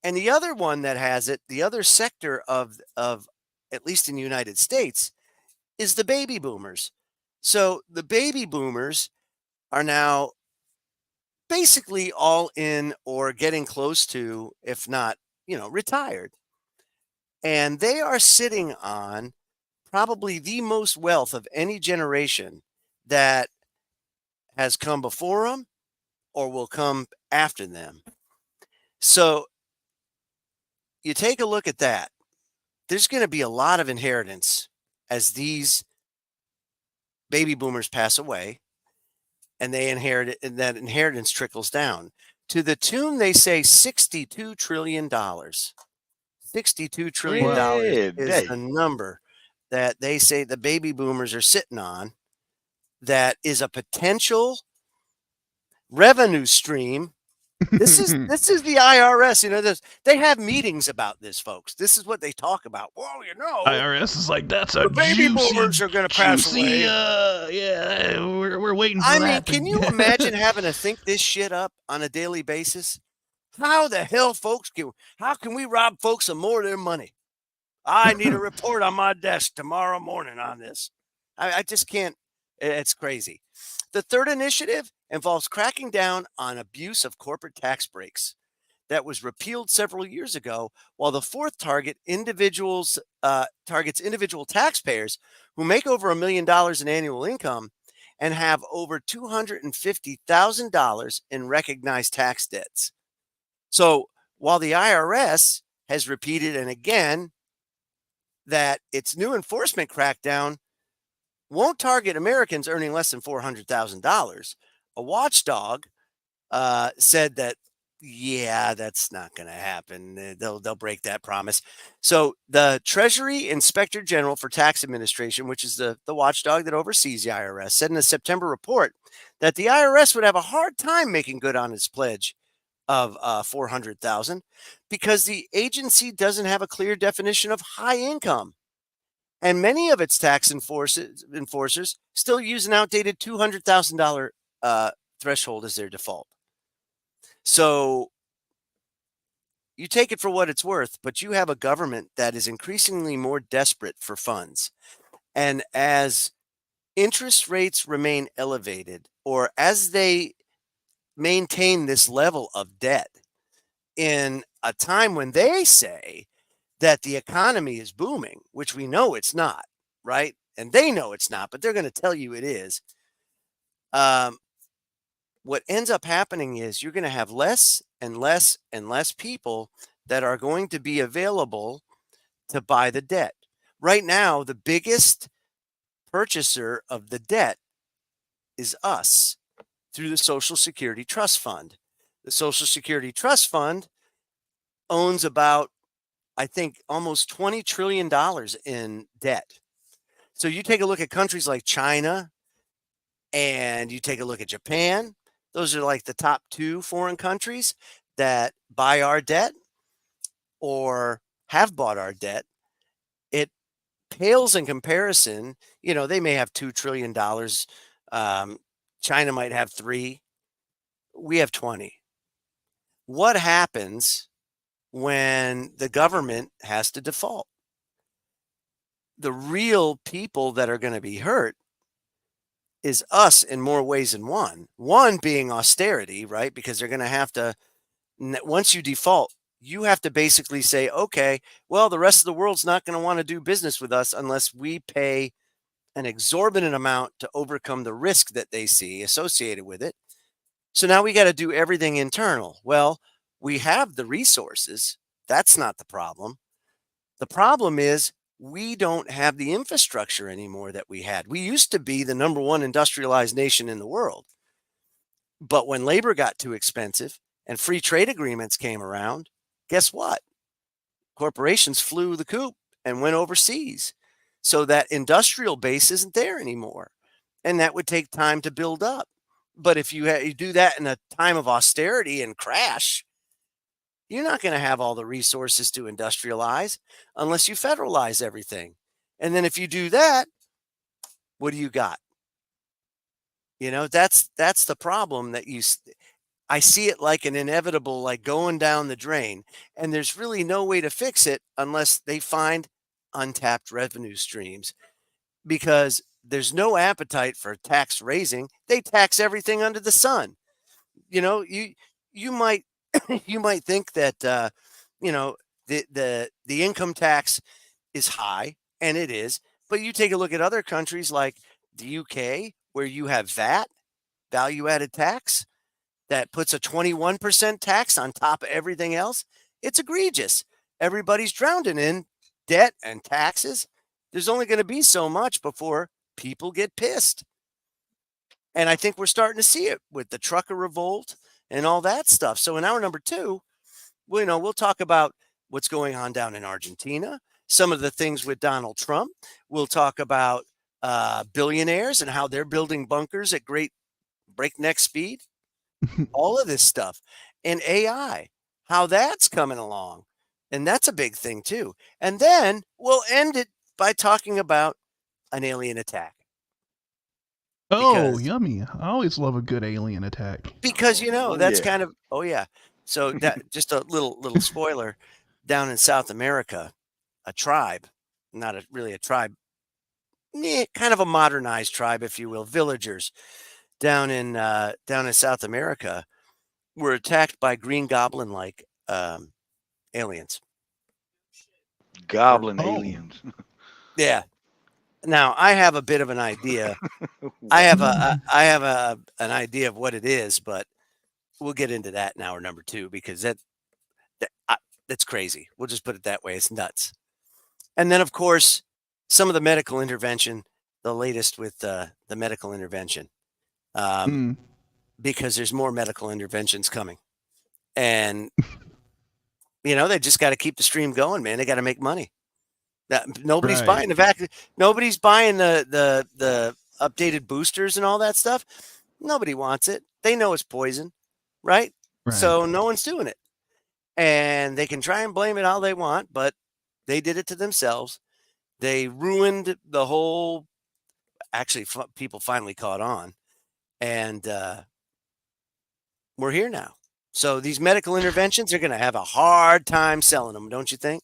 And the other one that has it, the other sector of at least in the United States, is the baby boomers. So the baby boomers are now basically all in or getting close to, if not, retired. And they are sitting on probably the most wealth of any generation that has come before them or will come after them. So you take a look at that. There's going to be a lot of inheritance as these baby boomers pass away and they inherit it, and that inheritance trickles down to the tune, they say, $62 trillion. $62 trillion is the number that they say the baby boomers are sitting on. That is a potential revenue stream. This is the IRS. They have meetings about this, folks. This is what they talk about. Well, IRS is like, that's a the baby juicy, boomers are going to pass away. Yeah, we're waiting for that. I mean, can you imagine having to think this shit up on a daily basis? How the hell, how can we rob folks of more of their money? I need a report on my desk tomorrow morning on this. I just can't. It's crazy. The third initiative involves cracking down on abuse of corporate tax breaks that was repealed several years ago, while the fourth targets individual taxpayers who make over $1 million in annual income and have over $250,000 in recognized tax debts. So while the IRS has repeated and again that its new enforcement crackdown won't target Americans earning less than $400,000, a watchdog said that, yeah, that's not going to happen. They'll break that promise. So the Treasury Inspector General for Tax Administration, which is the watchdog that oversees the IRS, said in a September report that the IRS would have a hard time making good on its pledge of 400,000 because the agency doesn't have a clear definition of high income. And many of its tax enforcers still use an outdated $200,000 threshold as their default. So you take it for what it's worth, but you have a government that is increasingly more desperate for funds. And as interest rates remain elevated, or as they maintain this level of debt in a time when they say that the economy is booming, which we know it's not, right? And they know it's not, but they're going to tell you it is. What ends up happening is you're going to have less and less and less people that are going to be available to buy the debt. Right now, the biggest purchaser of the debt is us through the Social Security Trust Fund. The Social Security Trust Fund owns about, I think, almost $20 trillion in debt. So you take a look at countries like China and you take a look at Japan. Those are like the top 2 foreign countries that buy our debt or have bought our debt. It pales in comparison. They may have $2 trillion. China might have 3. We have 20. what happens when the government has to default? The real people that are going to be hurt is us in more ways than one. One being austerity, right? Because they're going to have to, once you default, you have to basically say, okay, well, the rest of the world's not going to want to do business with us unless we pay an exorbitant amount to overcome the risk that they see associated with it. So now we got to do everything internal. Well, we have the resources. That's not the problem. The problem is we don't have the infrastructure anymore that we had. We used to be the number one industrialized nation in the world. But when labor got too expensive and free trade agreements came around, guess what? Corporations flew the coop and went overseas. So that industrial base isn't there anymore. And that would take time to build up. But if you do that in a time of austerity and crash, you're not going to have all the resources to industrialize unless you federalize everything. And then if you do that, what do you got? You know, that's the problem that I see it like an inevitable, like going down the drain. And there's really no way to fix it unless they find untapped revenue streams, because there's no appetite for tax raising. They tax everything under the sun. You know, you might you might think that you know, the income tax is high, and it is, but you take a look at other countries like the UK, where you have VAT, value added tax, that puts a 21% tax on top of everything else. It's egregious. Everybody's drowning in debt and taxes. There's only going to be so much before people get pissed. And I think we're starting to see it with the trucker revolt and all that stuff. So in hour number two, we'll talk about what's going on down in Argentina, some of the things with Donald Trump. We'll talk about billionaires and how they're building bunkers at great breakneck speed. All of this stuff. And AI, how that's coming along. And that's a big thing too. And then we'll end it by talking about an alien attack. Oh, yummy. I always love a good alien attack. Because, that's kind of, So that just a little spoiler, down in South America, a tribe, not really a tribe, kind of a modernized tribe, if you will, villagers down in South America were attacked by green goblin-like aliens. Goblin aliens. Yeah. Now I have a bit of an idea. I have an idea of what it is, but we'll get into that in hour number two, because that's crazy. We'll just put it that way. It's nuts. And then, of course, some of the medical intervention, the latest with the medical intervention, because there's more medical interventions coming. And, they just got to keep the stream going, man. They got to make money. Nobody's buying the vaccine. Nobody's buying the updated boosters and all that stuff. Nobody wants it. They know it's poison, right? So no one's doing it. And they can try and blame it all they want, but they did it to themselves. They ruined the whole. Actually, people finally caught on, and we're here now. So these medical interventions are going to have a hard time selling them, don't you think?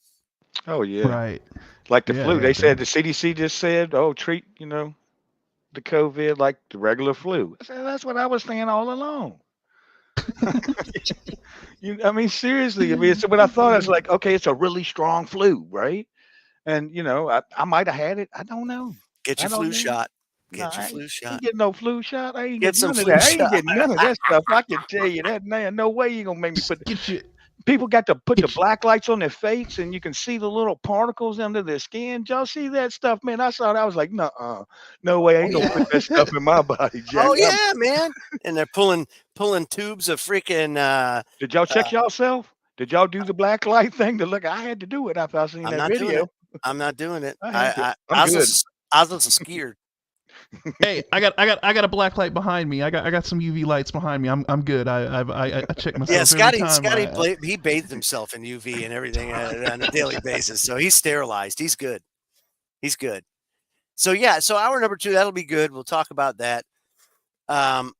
Oh yeah, right. Like the flu, they said the CDC just said, treat the COVID like the regular flu. I said that's what I was saying all along. Seriously. So when I thought, I was like, okay, it's a really strong flu, right? And I might have had it. I don't know. Get your flu shot. Get your flu shot. I ain't getting no flu shot. I ain't Get getting some none of that. flu I ain't shot. getting none of that stuff. I can tell you that, man. No way you gonna make me put. People got to put the black lights on their face, and you can see the little particles under their skin. Did y'all see that stuff, man? I saw that. I was like, no way. I ain't gonna put that stuff in my body, Jack. Oh yeah, man. And they're pulling tubes of freaking. Did y'all check yourself? Did y'all do the black light thing to look? I had to do it after I seen that video. I'm not doing it. I'm good. I was scared. Hey, I got a black light behind me. I got some UV lights behind me. I'm good. I check myself. Yeah, Scotty he bathed himself in UV and everything on a daily basis, so he's sterilized. He's good. So hour number two, that'll be good. We'll talk about that. I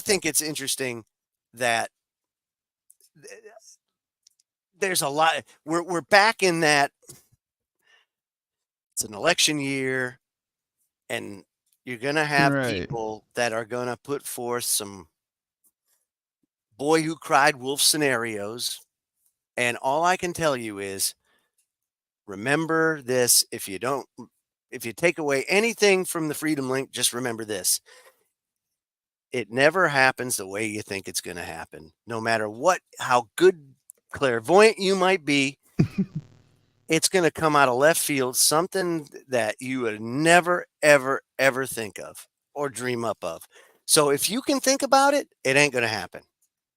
think it's interesting that there's a lot. We're back in that. It's an election year, and you're going to have Right. people that are going to put forth some boy who cried wolf scenarios. And all I can tell you is remember this. If you take away anything from the Freedom Link, just remember this. It never happens the way you think it's going to happen. No matter how good clairvoyant you might be, it's going to come out of left field, something that you would never, ever, ever think of or dream up of. So if you can think about it, it ain't going to happen.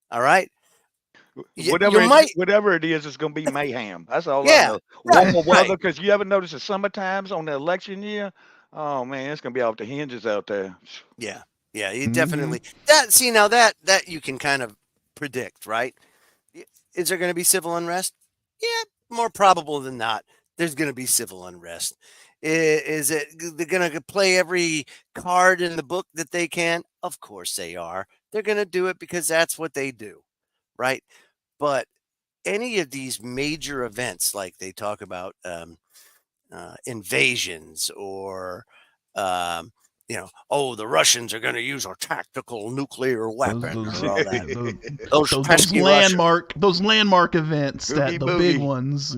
All right? Whatever it is, it's going to be mayhem. That's all I know. Warmer weather, because you ever notice the summer times on the election year? Oh, man, it's going to be off the hinges out there. Yeah. Yeah, you definitely that you can kind of predict, right? Is there going to be civil unrest? Yeah, more probable than not. There's going to be civil unrest. Is it they're going to play every card in the book that they can? Of course they are. They're going to do it because that's what they do, right? But any of these major events, like they talk about invasions or the Russians are going to use a tactical nuclear weapon. Those landmark events, the big ones.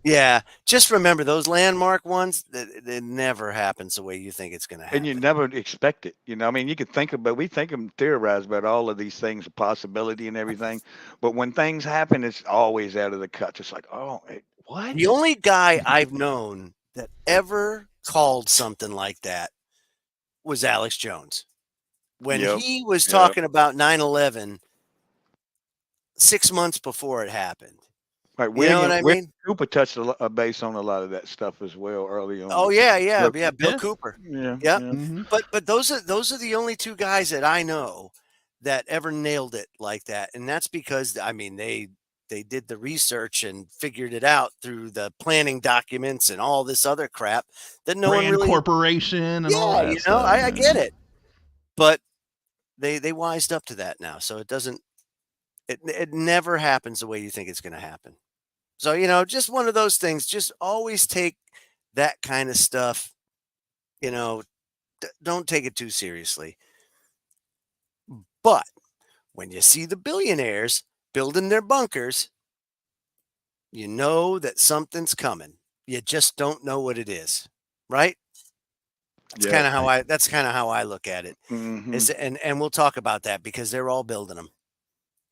Yeah, just remember those landmark ones. It never happens the way you think it's going to happen, and you never expect it. I mean, you could theorize about all of these things, a possibility and everything, but when things happen, it's always out of the cut. It's like, oh, what? The only guy I've known that ever called something like that was Alex Jones. When he was talking about 9/11 6 months before it happened. Right, you know what I mean? Cooper touched a base on a lot of that stuff as well early on. Oh yeah, Bill Cooper. Yeah. Mm-hmm. But those are the only two guys that I know that ever nailed it like that, and that's because they did the research and figured it out through the planning documents and all this other crap that no one really. Corporation and all that. I get it, but they wised up to that now, so it doesn't. It never happens the way you think it's going to happen. So just one of those things. Just always take that kind of stuff. Don't take it too seriously. But when you see the billionaires building their bunkers, you know that something's coming. You just don't know what it is, right? That's kind of how I look at it. Mm-hmm. And we'll talk about that because they're all building them.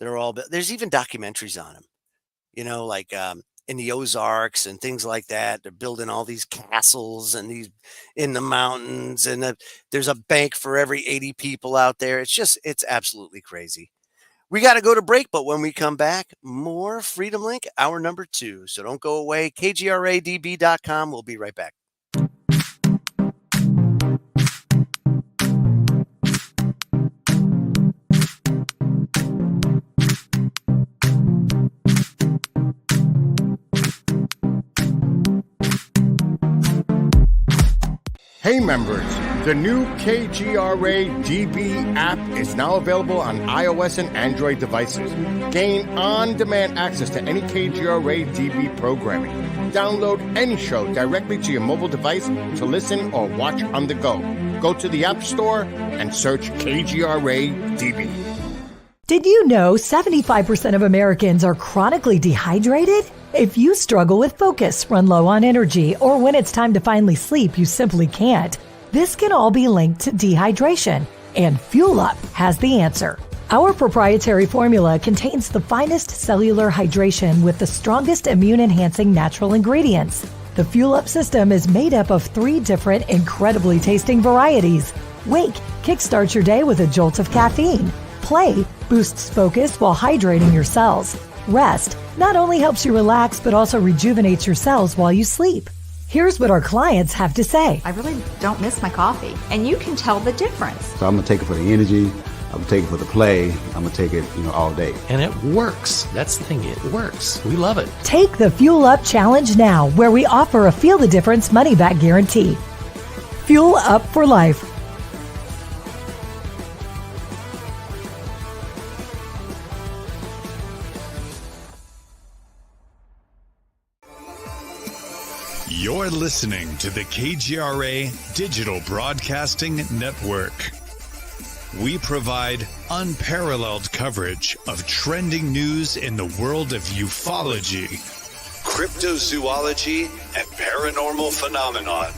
There's even documentaries on them, like in the Ozarks and things like that. They're building all these castles and these in the mountains, and there's a bank for every 80 people out there. It's absolutely crazy. We got to go to break, but when we come back, more Freedom Link, hour number 2. So don't go away. KGRADB.com. We'll be right back. Hey members, the new KGRA DB app is now available on iOS and Android devices. Gain on-demand access to any KGRA DB programming. Download any show directly to your mobile device to listen or watch on the go. Go to the App Store and search KGRA DB. Did you know 75% of Americans are chronically dehydrated? If you struggle with focus, run low on energy, or when it's time to finally sleep, you simply can't, this can all be linked to dehydration, and Fuel Up has the answer. Our proprietary formula contains the finest cellular hydration with the strongest immune-enhancing natural ingredients. The Fuel Up system is made up of 3 different incredibly tasting varieties. Wake kickstarts your day with a jolt of caffeine. Play boosts focus while hydrating your cells. Rest not only helps you relax, but also rejuvenates your cells while you sleep. Here's what our clients have to say. I really don't miss my coffee, and you can tell the difference. So I'm going to take it for the energy. I'm going to take it for the play. I'm going to take it, all day. And it works. That's the thing. It works. We love it. Take the Fuel Up Challenge now, where we offer a Feel the Difference money-back guarantee. Fuel Up for life. You're listening to the KGRA Digital Broadcasting Network. We provide unparalleled coverage of trending news in the world of ufology, cryptozoology, and paranormal phenomenon.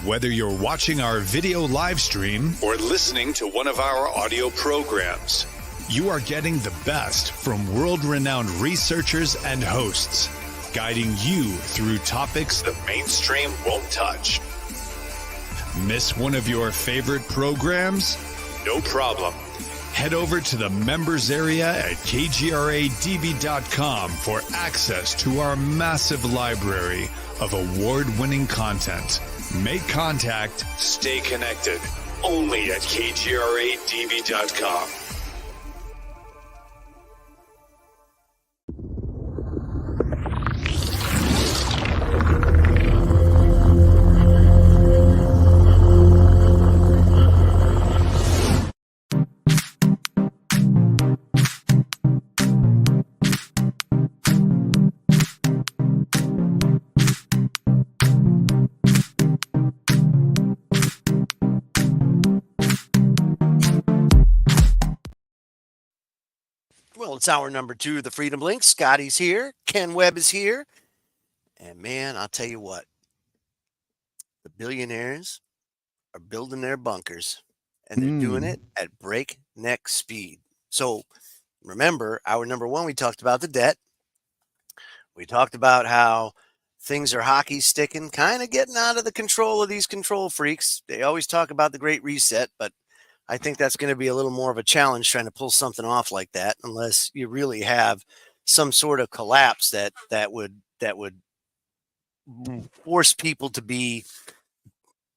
Whether you're watching our video live stream or listening to one of our audio programs, you are getting the best from world-renowned researchers and hosts, guiding you through topics the mainstream won't touch. Miss one of your favorite programs? No problem. Head over to the members area at kgradb.com for access to our massive library of award-winning content. Make contact, stay connected, only at kgradb.com. Well, it's hour number 2 of the Freedom Link. Scotty's here. Ken Webb is here. And man, I'll tell you what. The billionaires are building their bunkers, and they're doing it at breakneck speed. So remember, hour number 1, we talked about the debt. We talked about how things are hockey sticking, kind of getting out of the control of these control freaks. They always talk about the Great Reset, but I think that's going to be a little more of a challenge trying to pull something off like that, unless you really have some sort of collapse that would force people to be,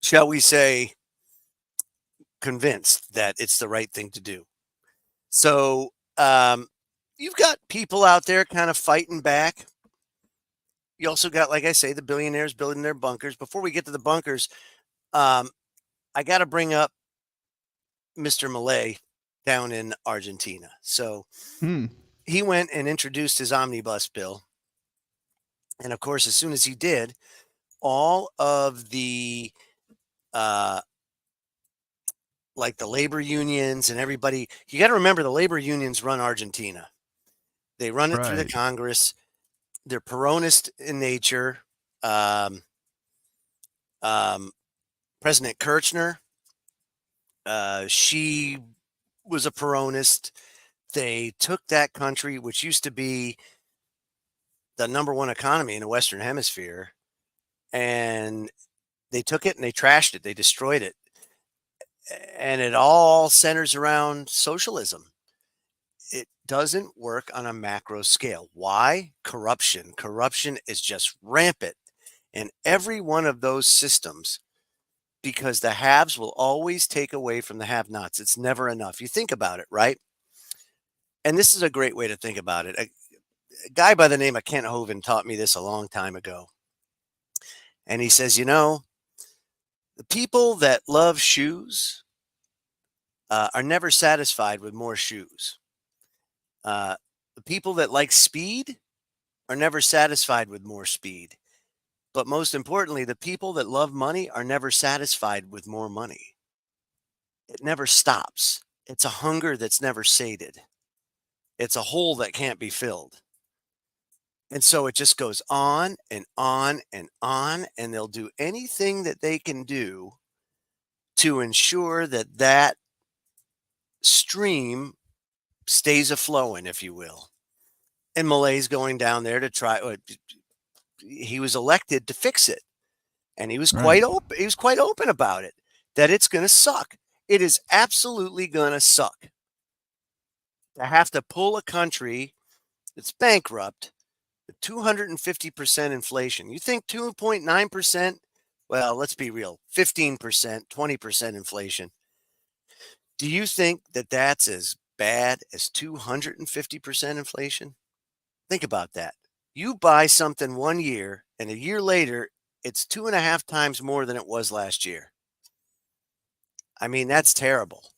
shall we say, convinced that it's the right thing to do. So you've got people out there kind of fighting back. You also got, like I say, the billionaires building their bunkers. Before we get to the bunkers, I got to bring up Mr. Milei down in Argentina. So he went and introduced his omnibus bill. And of course, as soon as he did, all of the like the labor unions and everybody, you got to remember the labor unions run Argentina. They run it through the Congress. They're Peronist in nature. President Kirchner, she was a Peronist. They took that country, which used to be the #1 economy in the Western Hemisphere, and they took it and they trashed it. They destroyed it. And it all centers around socialism. It doesn't work on a macro scale. Why? Corruption. Corruption is just rampant in every one of those systems, because the haves will always take away from the have-nots. It's never enough. You think about it, right? And this is a great way to think about it. A guy by the name of Kent Hovind taught me this a long time ago. And he says, you know, the people that love shoes are never satisfied with more shoes. The people that like speed are never satisfied with more speed. But most importantly, the people that love money are never satisfied with more money. It never stops. It's a hunger that's never sated. It's a hole that can't be filled. And so it just goes on and on and on, and they'll do anything that they can do to ensure that that stream stays a-flowing, if you will. And Malay's going down there to try. He was elected to fix it, and he was quite open. He was quite open about it, that it's going to suck. It is absolutely going to suck to have to pull a country that's bankrupt with 250% inflation. You think 2.9%? Well, let's be real. 15%, 20% inflation. Do you think that that's as bad as 250% inflation? Think about that. You buy something 1 year, and a year later, it's 2.5 times more than it was last year. I mean, that's terrible.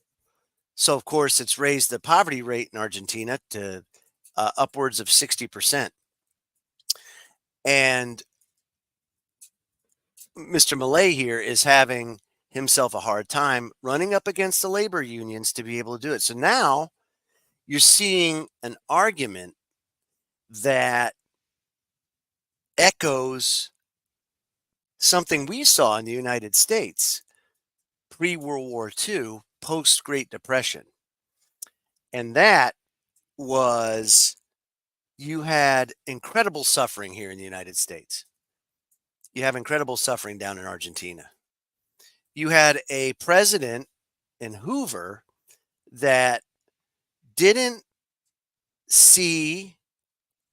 So, of course, it's raised the poverty rate in Argentina to upwards of 60%. And Mr. Millay here is having himself a hard time running up against the labor unions to be able to do it. So now you're seeing an argument that echoes something we saw in the United States pre-World War II, post-Great Depression. And that was, you had incredible suffering here in the United States. You have incredible suffering down in Argentina. You had a president in Hoover that didn't see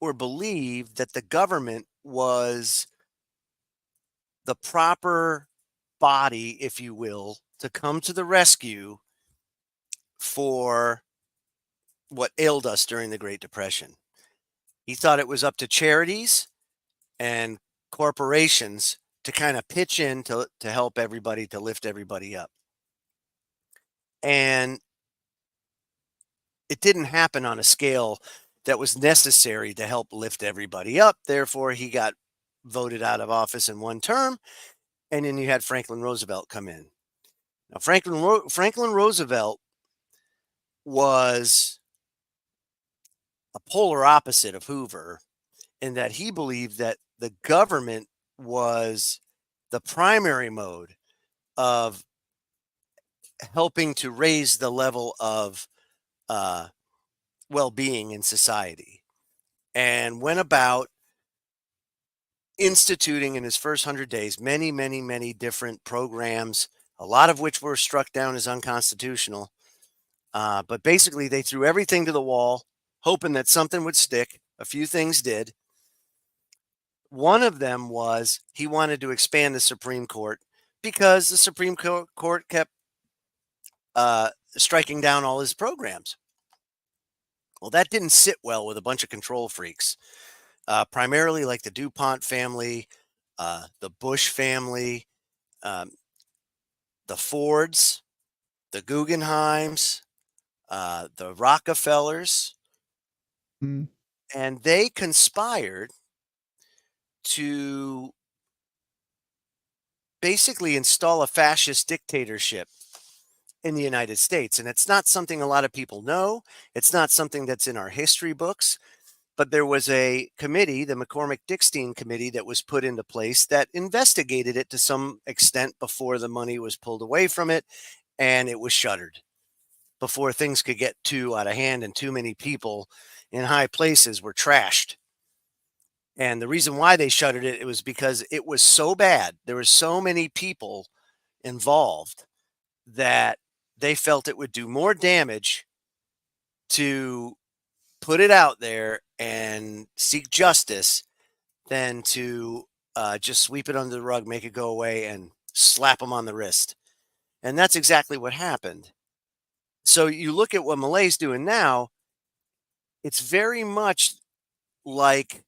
or believe that the government was the proper body, if you will, to come to the rescue for what ailed us during the Great Depression. He thought it was up to charities and corporations to kind of pitch in to help everybody, to lift everybody up. And it didn't happen on a scale that was necessary to help lift everybody up. Therefore, he got voted out of office in one term. And then you had Franklin Roosevelt come in. Now, Franklin Roosevelt was a polar opposite of Hoover in that he believed that the government was the primary mode of helping to raise the level of well-being in society, and went about instituting in his first 100 days many, many, many different programs, a lot of which were struck down as unconstitutional. But basically, they threw everything to the wall, hoping that something would stick. A few things did. One of them was he wanted to expand the Supreme Court because the Supreme Court kept striking down all his programs. Well, that didn't sit well with a bunch of control freaks, primarily like the DuPont family, the Bush family, the Fords, the Guggenheims, the Rockefellers. Mm. And they conspired to basically install a fascist dictatorship in the United States. And it's not something a lot of people know. It's not something that's in our history books. But there was a committee, the McCormick-Dickstein Committee, that was put into place that investigated it to some extent before the money was pulled away from it, and it was shuttered before things could get too out of hand and too many people in high places were trashed. And the reason why they shuttered it, it was because it was so bad. There were so many people involved that they felt it would do more damage to put it out there and seek justice than to just sweep it under the rug, make it go away, and slap them on the wrist. And that's exactly what happened. So you look at what Millay's doing now, it's very much like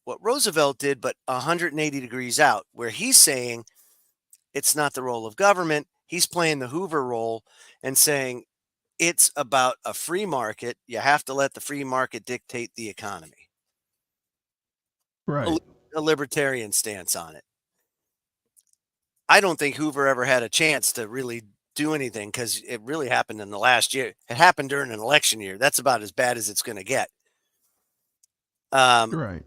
what Roosevelt did, but 180 degrees out, where he's saying it's not the role of government. He's playing the Hoover role and saying it's about a free market. You have to let the free market dictate the economy. Right. A libertarian stance on it. I don't think Hoover ever had a chance to really do anything because it really happened in the last year. It happened during an election year. That's about as bad as it's going to get. Right.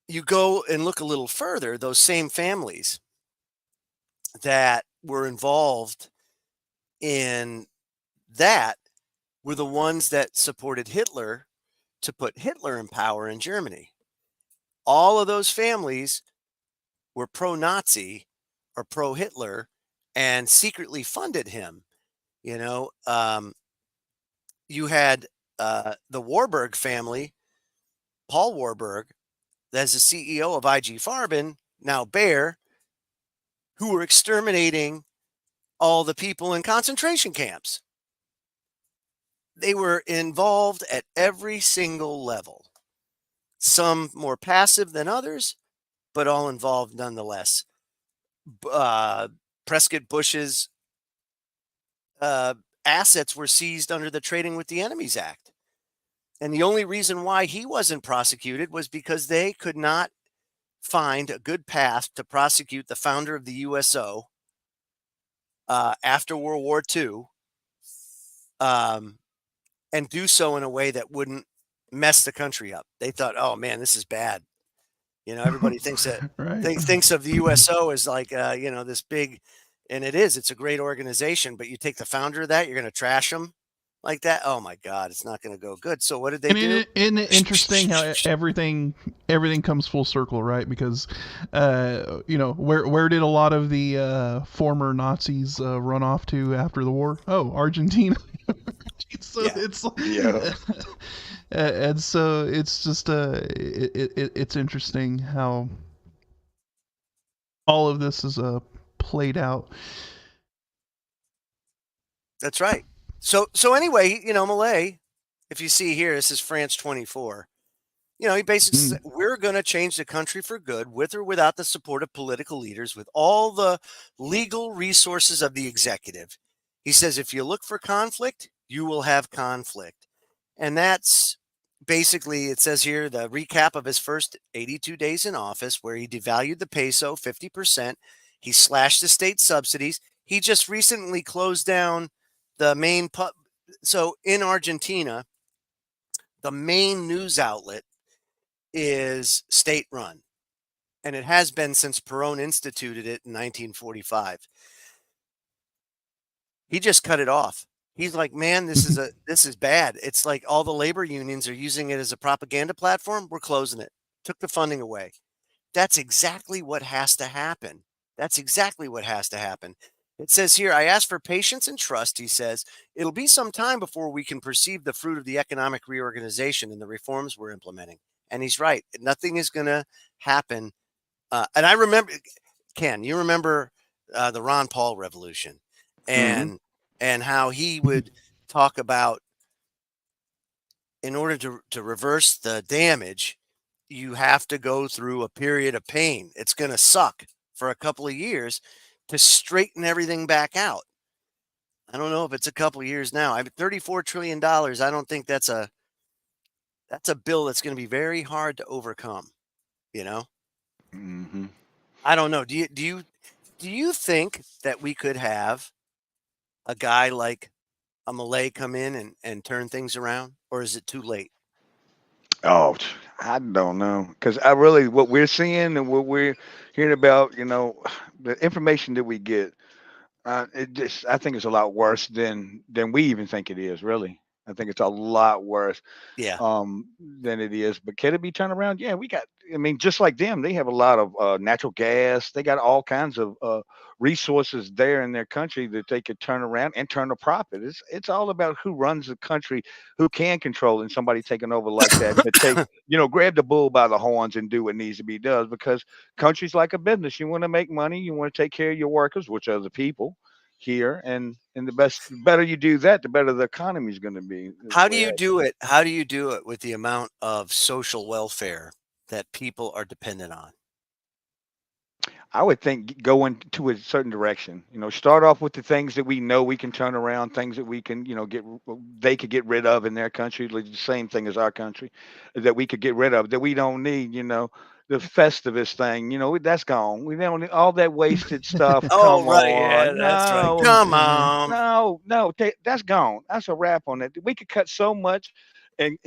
You go and look a little further, those same families that were involved in that were the ones that supported Hitler to put Hitler in power in Germany. All of those families were pro-Nazi or pro-Hitler and secretly funded him. You know, you had the Warburg family, Paul Warburg, as the CEO of IG Farben, now Bayer, who were exterminating all the people in concentration camps. They were involved at every single level, some more passive than others, but all involved nonetheless. Prescott Bush's assets were seized under the Trading with the Enemies Act. And the only reason why he wasn't prosecuted was because they could not find a good path to prosecute the founder of the USO after World War II, and do so in a way that wouldn't mess the country up. They thought, oh man, this is bad. Everybody thinks that thinks of the USO as like, this big, and it is. It's a great organization, but you take the founder of that, you're going to trash them like that. Oh my God, it's not going to go good. So what did they do? Isn't it interesting how everything comes full circle, right? Because, where did a lot of the former Nazis run off to after the war? Oh, Argentina. So it's and so it's just it's interesting how all of this is played out. That's right. So anyway, Millet, if you see here, this is France 24. He basically said, we're going to change the country for good, with or without the support of political leaders, with all the legal resources of the executive. He says, if you look for conflict, you will have conflict. And that's basically, it says here, the recap of his first 82 days in office, where he devalued the peso 50%. He slashed the state subsidies. He just recently closed down the main so in Argentina, the main news outlet is state run, and it has been since Perón instituted it in 1945. He just cut it off. He's like, man, this is bad. It's like all the labor unions are using it as a propaganda platform. We're closing it. Took the funding away. That's exactly what has to happen. It says here, I ask for patience and trust, he says. It'll be some time before we can perceive the fruit of the economic reorganization and the reforms we're implementing. And he's right. Nothing is going to happen. And I remember, Ken, you remember the Ron Paul revolution and how he would talk about, in order to reverse the damage, you have to go through a period of pain. It's going to suck for a couple of years to straighten everything back out. I don't know if it's a couple of years now. $34 trillion. I don't think that's a bill that's going to be very hard to overcome. Mm-hmm. I don't know. Do you think that we could have a guy like a Millet come in and turn things around, or is it too late? Oh, I don't know, because what we're seeing and what we're hearing about, the information that we get, I think it's a lot worse than we even think it is. Really, I think it's a lot worse. Yeah. Than it is. But can it be turned around? Yeah, just like them, they have a lot of natural gas. They got all kinds of resources there in their country that they could turn around and turn a profit. It's all about who runs the country, who can control it, and somebody taking over like that to take, grab the bull by the horns and do what needs to be done. Because country's like a business. You want to make money, you want to take care of your workers, which are the people here, and the better you do that, the better the economy is going to be. How do you do it? How do you do it with the amount of social welfare that people are dependent on? I would think go into a certain direction. Start off with the things that we know we can turn around, things that we can, they could get rid of in their country, like the same thing as our country, that we could get rid of, that we don't need. The Festivus thing, that's gone. We don't need all that wasted stuff. Oh, Come right, on. yeah, that's right. Come on. No, that's gone. That's a wrap on it. We could cut so much, and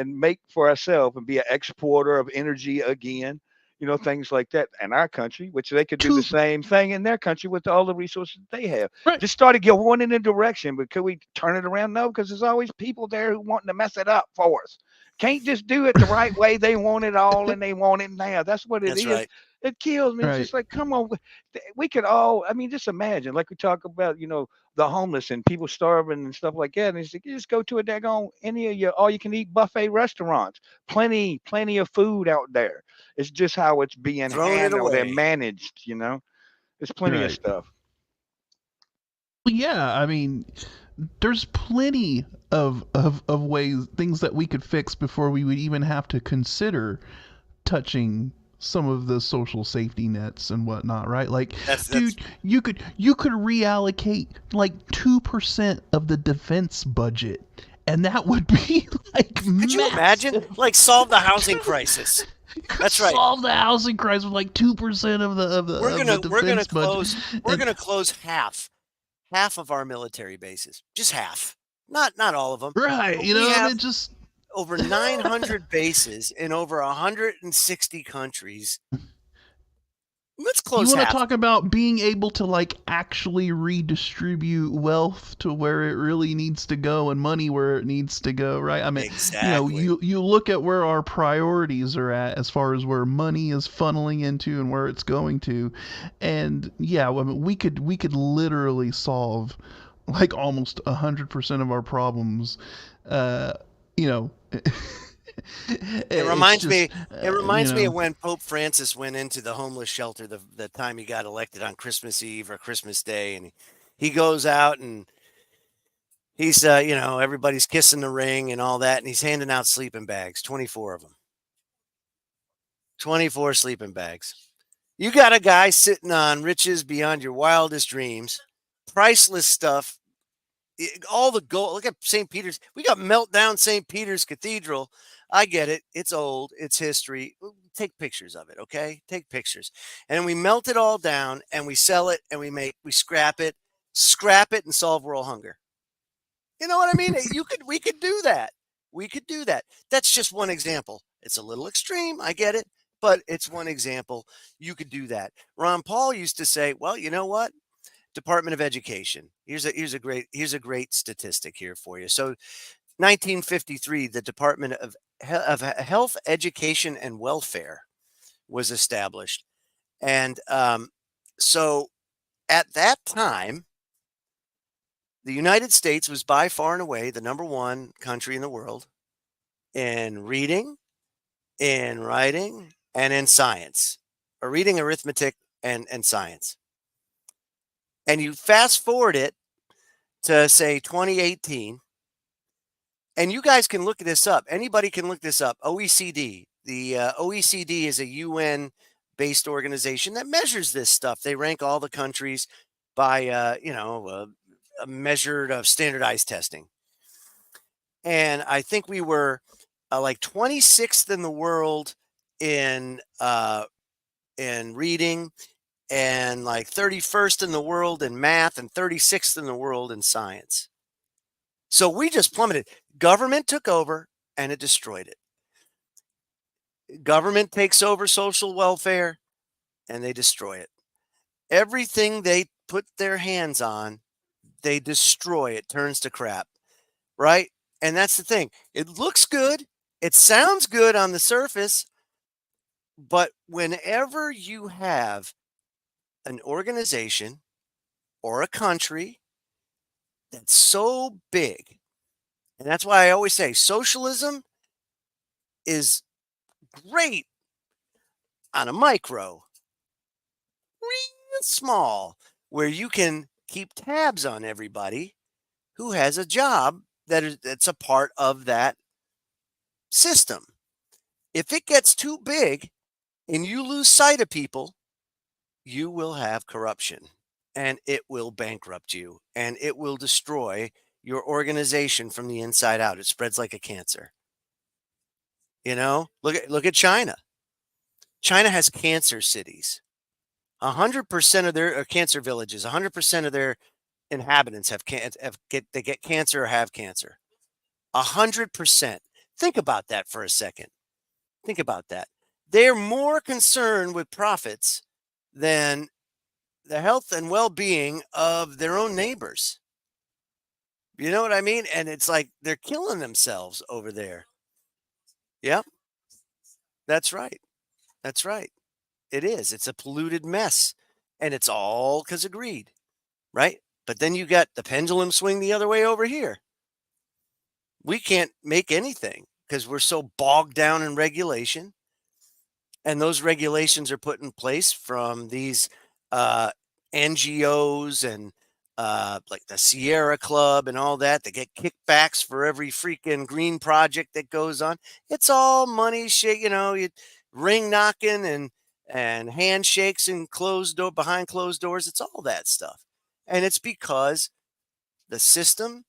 make for ourselves and be an exporter of energy again. Things like that in our country, which they could do the same thing in their country with all the resources they have. Right. Just started going in a direction, but could we turn it around? No, because there's always people there who want to mess it up for us. Can't just do it the right way. They want it all and they want it now. That's what it is. Right. It kills me. It's just like, come on, we could all, just imagine, like we talk about, the homeless and people starving and stuff like that. And it's like, you just go to a daggone any of your all you can eat buffet restaurants. Plenty of food out there. It's just how it's being handled and managed, There's plenty of stuff. Well, yeah, there's plenty of ways, things that we could fix before we would even have to consider touching some of the social safety nets and whatnot, right? Like, dude, you could reallocate like 2% of the defense budget, and that would be like, could you imagine, like, solve the housing crisis? You could That's right. solve the housing crisis with like 2% of the defense budget. We're gonna close half of our military bases, just half, not all of them. Right, But you we know, I have mean, just over 900 bases in over 160 countries. Let's you close want to half. talk about being able to like actually redistribute wealth to where it really needs to go and money where it needs to go, right? I mean, you know, Exactly. you look at where our priorities are at as far as where money is funneling into and where it's going to, and yeah, I mean, we could literally solve like almost 100% of our problems. Uh, you know. It reminds me. It You reminds me know, of when Pope Francis went into the homeless shelter the time he got elected on Christmas Eve or Christmas Day, and he goes out and he's everybody's kissing the ring and all that, and he's handing out sleeping bags, 24 of them, 24 sleeping bags. You got a guy sitting on riches beyond your wildest dreams, priceless stuff. All the gold. Look at St. Peter's. We got meltdown St. Peter's Cathedral. I get it. It's old. It's history. Take pictures of it, okay? Take pictures. And we melt it all down and we sell it and we scrap it and solve world hunger. You know what I mean? We could do that. We could do that. That's just one example. It's a little extreme. I get it, but it's one example. You could do that. Ron Paul used to say, well, you know what? Department of Education. Here's a great statistic here for you. So 1953, the Department of Health, Education, and Welfare was established. And so at that time, the United States was by far and away the number one country in the world in reading, in writing, and in science, or reading, arithmetic, and science. And you fast forward it to say 2018, and you guys can look this up. Anybody can look this up. OECD. The OECD is a UN based organization that measures this stuff. They rank all the countries by a measured of standardized testing. And I think we were like 26th in the world in reading, and like 31st in the world in math, and 36th in the world in science. So we just plummeted. Government took over and it destroyed it. Government takes over social welfare and they destroy it. Everything they put their hands on, they destroy. It turns to crap, right? And that's the thing. It looks good. It sounds good on the surface. But whenever you have an organization or a country that's so big, and that's why I always say socialism is great on a micro, real small, where you can keep tabs on everybody who has a job that's a part of that system. If it gets too big and you lose sight of people, you will have corruption and it will bankrupt you and it will destroy your organization from the inside out. It spreads like a cancer. Look at China. China has cancer cities. 100% of their cancer villages, 100% of their inhabitants get cancer or have cancer. 100%. Think about that for a second. Think about that. They're more concerned with profits than the health and well-being of their own neighbors. You know what I mean? And it's like they're killing themselves over there. Yeah, that's right. That's right. It is. It's a polluted mess. And it's all because of greed, right? But then you got the pendulum swing the other way over here. We can't make anything because we're so bogged down in regulation. And those regulations are put in place from these NGOs and like the Sierra Club and all that. They get kickbacks for every freaking green project that goes on. It's all money shit, ring knocking and handshakes and behind closed doors. It's all that stuff. And it's because the system,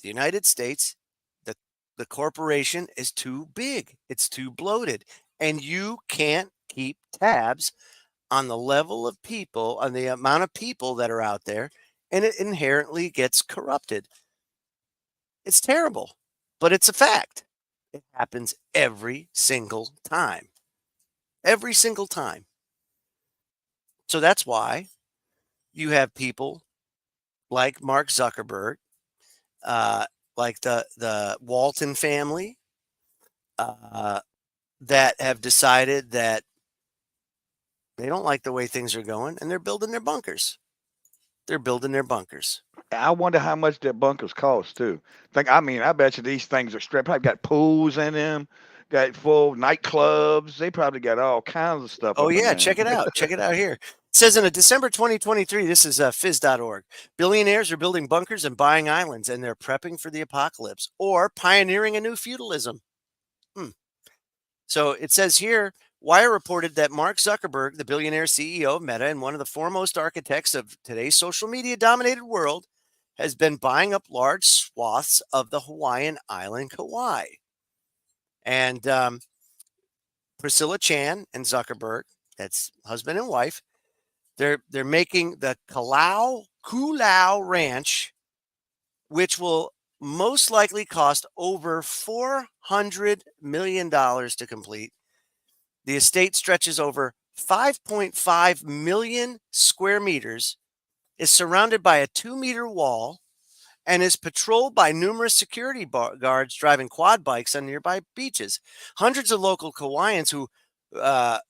the United States, the corporation is too big. It's too bloated. And you can't keep tabs on the level of people, on the amount of people that are out there, and it inherently gets corrupted. It's terrible, but it's a fact. It happens every single time. Every single time. So that's why you have people like Mark Zuckerberg, like the Walton family, that have decided that they don't like the way things are going, and they're building their bunkers. They're building their bunkers. I wonder how much their bunkers cost too. I bet you these things are strapped. Probably got pools in them, got full nightclubs. They probably got all kinds of stuff Oh, up in yeah. there. Check it out. Check it out here. It says in a December 2023, this is phys.org. Billionaires are building bunkers and buying islands, and they're prepping for the apocalypse or pioneering a new feudalism. So it says here, Wire reported that Mark Zuckerberg, the billionaire CEO of Meta and one of the foremost architects of today's social media dominated world, has been buying up large swaths of the Hawaiian island Kauai. And Priscilla Chan and Zuckerberg, that's husband and wife, they're making the Kulau Ranch, which will most likely cost over $400 million to complete. The estate stretches over 5.5 million square meters, is surrounded by a 2-meter wall, and is patrolled by numerous security guards driving quad bikes on nearby beaches. Hundreds of local Kauaians who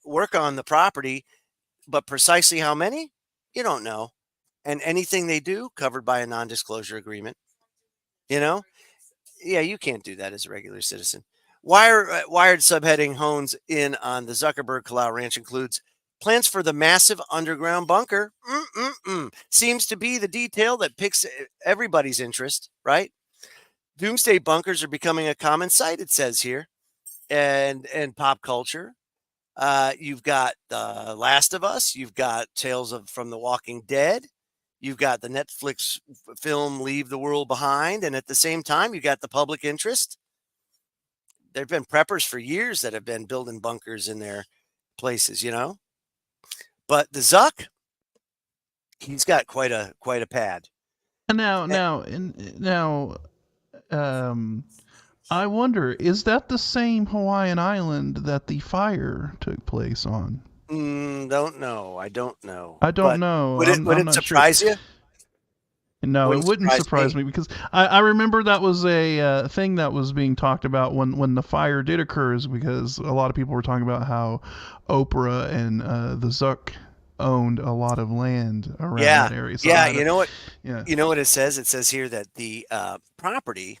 work on the property, but precisely how many, you don't know. And anything they do, covered by a non-disclosure agreement. You know? Yeah, you can't do that as a regular citizen. Wired subheading hones in on the Zuckerberg Kalau Ranch includes plans for the massive underground bunker. Seems to be the detail that picks everybody's interest, right? Doomsday bunkers are becoming a common sight, it says here, and pop culture. You've got The Last of Us. You've got Tales from the Walking Dead. You've got the Netflix film Leave the World Behind. And at the same time, you've got the public interest. There have been preppers for years that have been building bunkers in their places, you know. But the Zuck, he's got quite a pad. And I wonder, is that the same Hawaiian island that the fire took place on? Don't know. I don't know. I don't know. Would it surprise you? No, it wouldn't surprise me because I remember that was a thing that was being talked about when the fire did occur, is because a lot of people were talking about how Oprah and the Zuck owned a lot of land around that area. So you know what? Yeah. You know what it says? It says here that the property,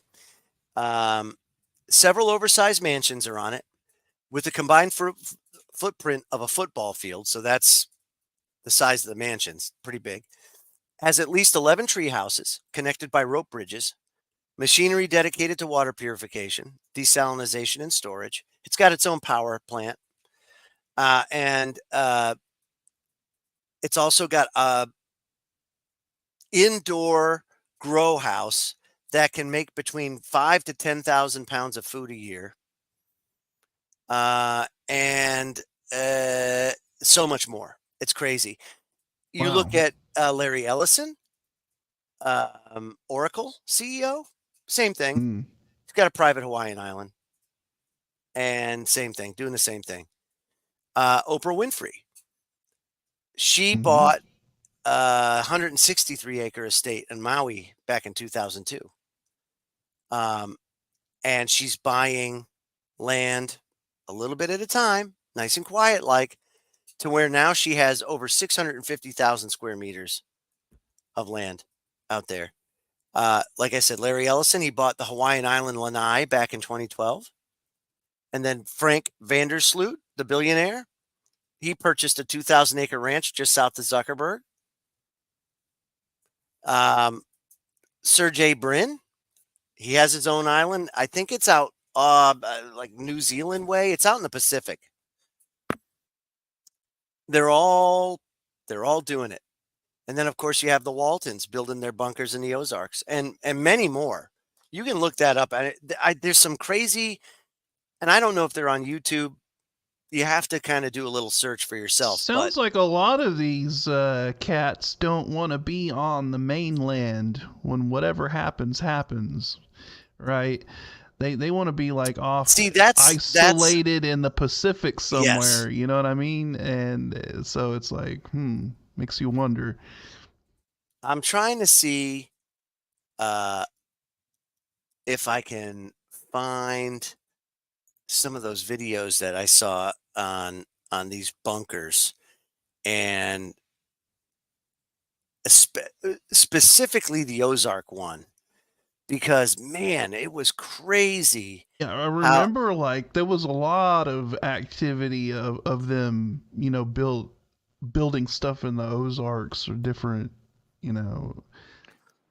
several oversized mansions are on it with a combined footprint of a football field. So that's the size of the mansions, pretty big. Has at least 11 tree houses connected by rope bridges, machinery dedicated to water purification, desalination, and storage. It's got its own power plant. And it's also got a indoor grow house that can make between 5,000 to 10,000 pounds of food a year. And so much more. It's crazy. You look at Larry Ellison, Oracle CEO, same thing. He's got a private Hawaiian island, and same thing, doing the same thing. Oprah Winfrey, she bought a 163-acre estate in Maui back in 2002. And she's buying land a little bit at a time, nice and quiet, to where now she has over 650,000 square meters of land out there. Like I said, Larry Ellison, he bought the Hawaiian island Lanai back in 2012. And then Frank Vandersloot, the billionaire, he purchased a 2,000-acre ranch just south of Zuckerberg. Sergey Brin, he has his own island. I think it's out like New Zealand way. It's out in the Pacific. They're all doing it. And then, of course, you have the Waltons building their bunkers in the Ozarks, and many more. You can look that up. There's some crazy, and I don't know if they're on YouTube. you have to kind of do a little search for yourself. Sounds like a lot of these cats don't want to be on the mainland when whatever happens, right? They want to be like off, isolated in the Pacific somewhere. Yes. You know what I mean? And so it's like, makes you wonder. I'm trying to see if I can find some of those videos that I saw on these bunkers, and specifically the Ozark one, because man, it was crazy. Yeah, I remember like there was a lot of activity of them, building stuff in the Ozarks or different,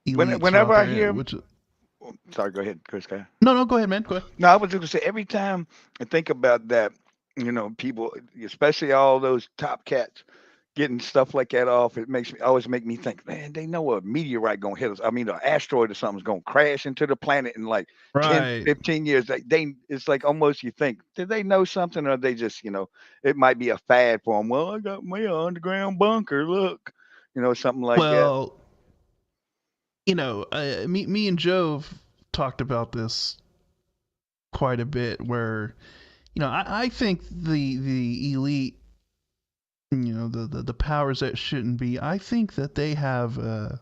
Whenever I hear, sorry, go ahead, Chris. No, go ahead, man. Go ahead. No, I was just gonna say every time I think about that, people, especially all those top cats, getting stuff like that off, it always make me think, man, they know a meteorite gonna hit us. I mean, an asteroid or something's gonna crash into the planet in like 10, 15 years. It's like almost you think, did they know something, or they just, it might be a fad for them. Well, I got my underground bunker. Look, something like that. Me and Joe have talked about this quite a bit. Where, I think the elite, the powers that shouldn't be, I think that they have a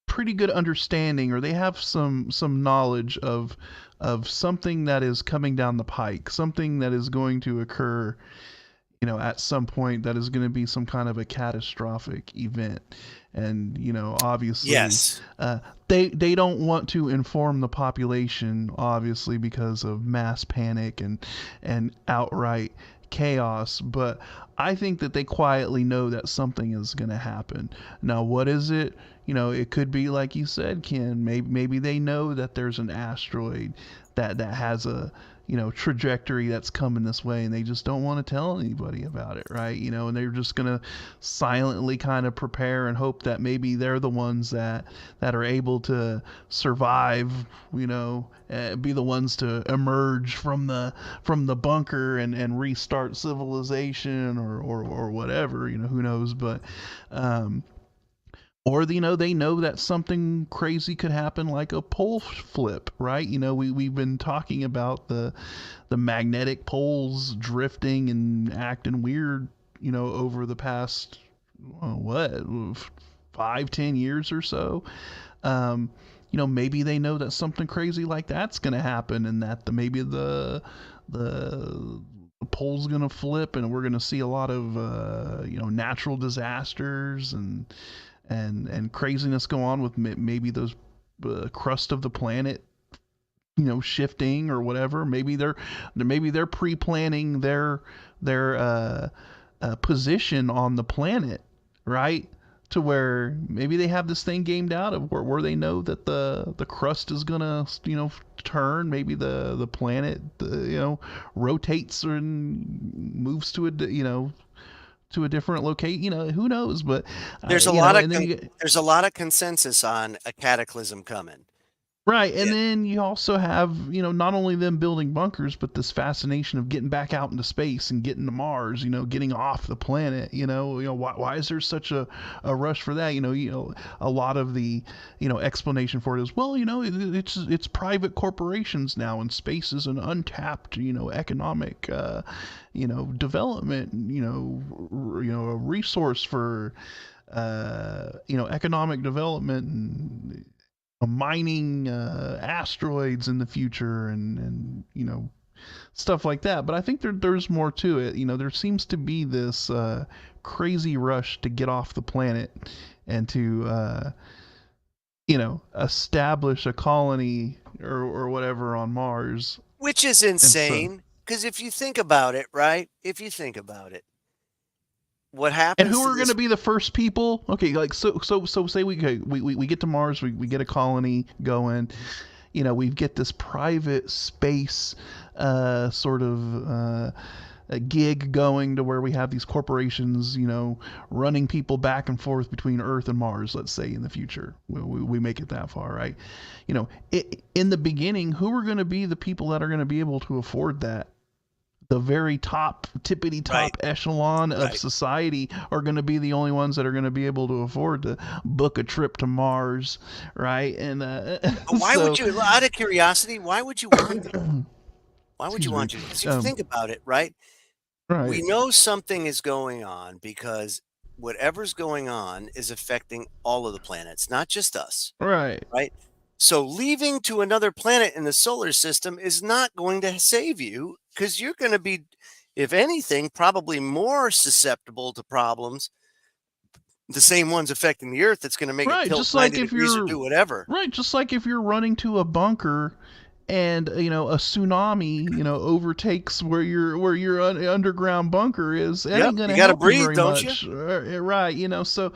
pretty good understanding, or they have some knowledge of something that is coming down the pike, something that is going to occur, at some point, that is going to be some kind of a catastrophic event. And, obviously, yes, they don't want to inform the population, obviously, because of mass panic and outright chaos, but I think that they quietly know that something is going to happen. Now, what is it? It could be like you said, Ken. Maybe they know that there's an asteroid that has a trajectory that's coming this way, and they just don't want to tell anybody about it, right? And they're just gonna silently kind of prepare and hope that maybe they're the ones that are able to survive, be the ones to emerge from the bunker and restart civilization or whatever, who knows. But or they know that something crazy could happen, like a pole flip, right? We've been talking about the magnetic poles drifting and acting weird, over the past 5-10 years or so. Maybe they know that something crazy like that's going to happen, and that maybe the pole's going to flip, and we're going to see a lot of natural disasters and craziness go on with maybe those crust of the planet, shifting or whatever. Maybe they're pre-planning their position on the planet, right? To where maybe they have this thing gamed out of where they know that the crust is gonna turn. Maybe the planet rotates and moves to a different location. Who knows? But there's a lot of consensus on a cataclysm coming. Right. And then you also have, not only them building bunkers, but this fascination of getting back out into space and getting to Mars, getting off the planet. Why is there such a rush for that? A lot of the, explanation for it is, well, it's private corporations now, and space is an untapped, economic, development, a resource for, economic development and mining asteroids in the future and stuff like that. But I think there's more to it. There seems to be this crazy rush to get off the planet and to establish a colony or whatever on Mars, which is insane, because if you think about it, right? What happens? And who are going to be the first people? Okay, like so say we get to Mars, we get a colony going. We get this private space sort of a gig going, to where we have these corporations, running people back and forth between Earth and Mars, let's say, in the future. We make it that far, right? In the beginning, who are going to be the people that are going to be able to afford that? the very top, tippity top echelon of society are going to be the only ones that are going to be able to afford to book a trip to Mars, right? And why would you, out of curiosity, why would you want to? Why would you Excuse want me. to? Because if you think about it, right? Right. We know something is going on because whatever's going on is affecting all of the planets, not just us. Right. Right. So leaving to another planet in the solar system is not going to save you, because you're going to be, if anything, probably more susceptible to problems, the same ones affecting the Earth, that's going to make it Right, tilt just 90 like if degrees or you're do whatever. right, just like if you're running to a bunker and a tsunami overtakes where your underground bunker is. That Yep, ain't gonna you got to help you breathe, very don't you? much, right? So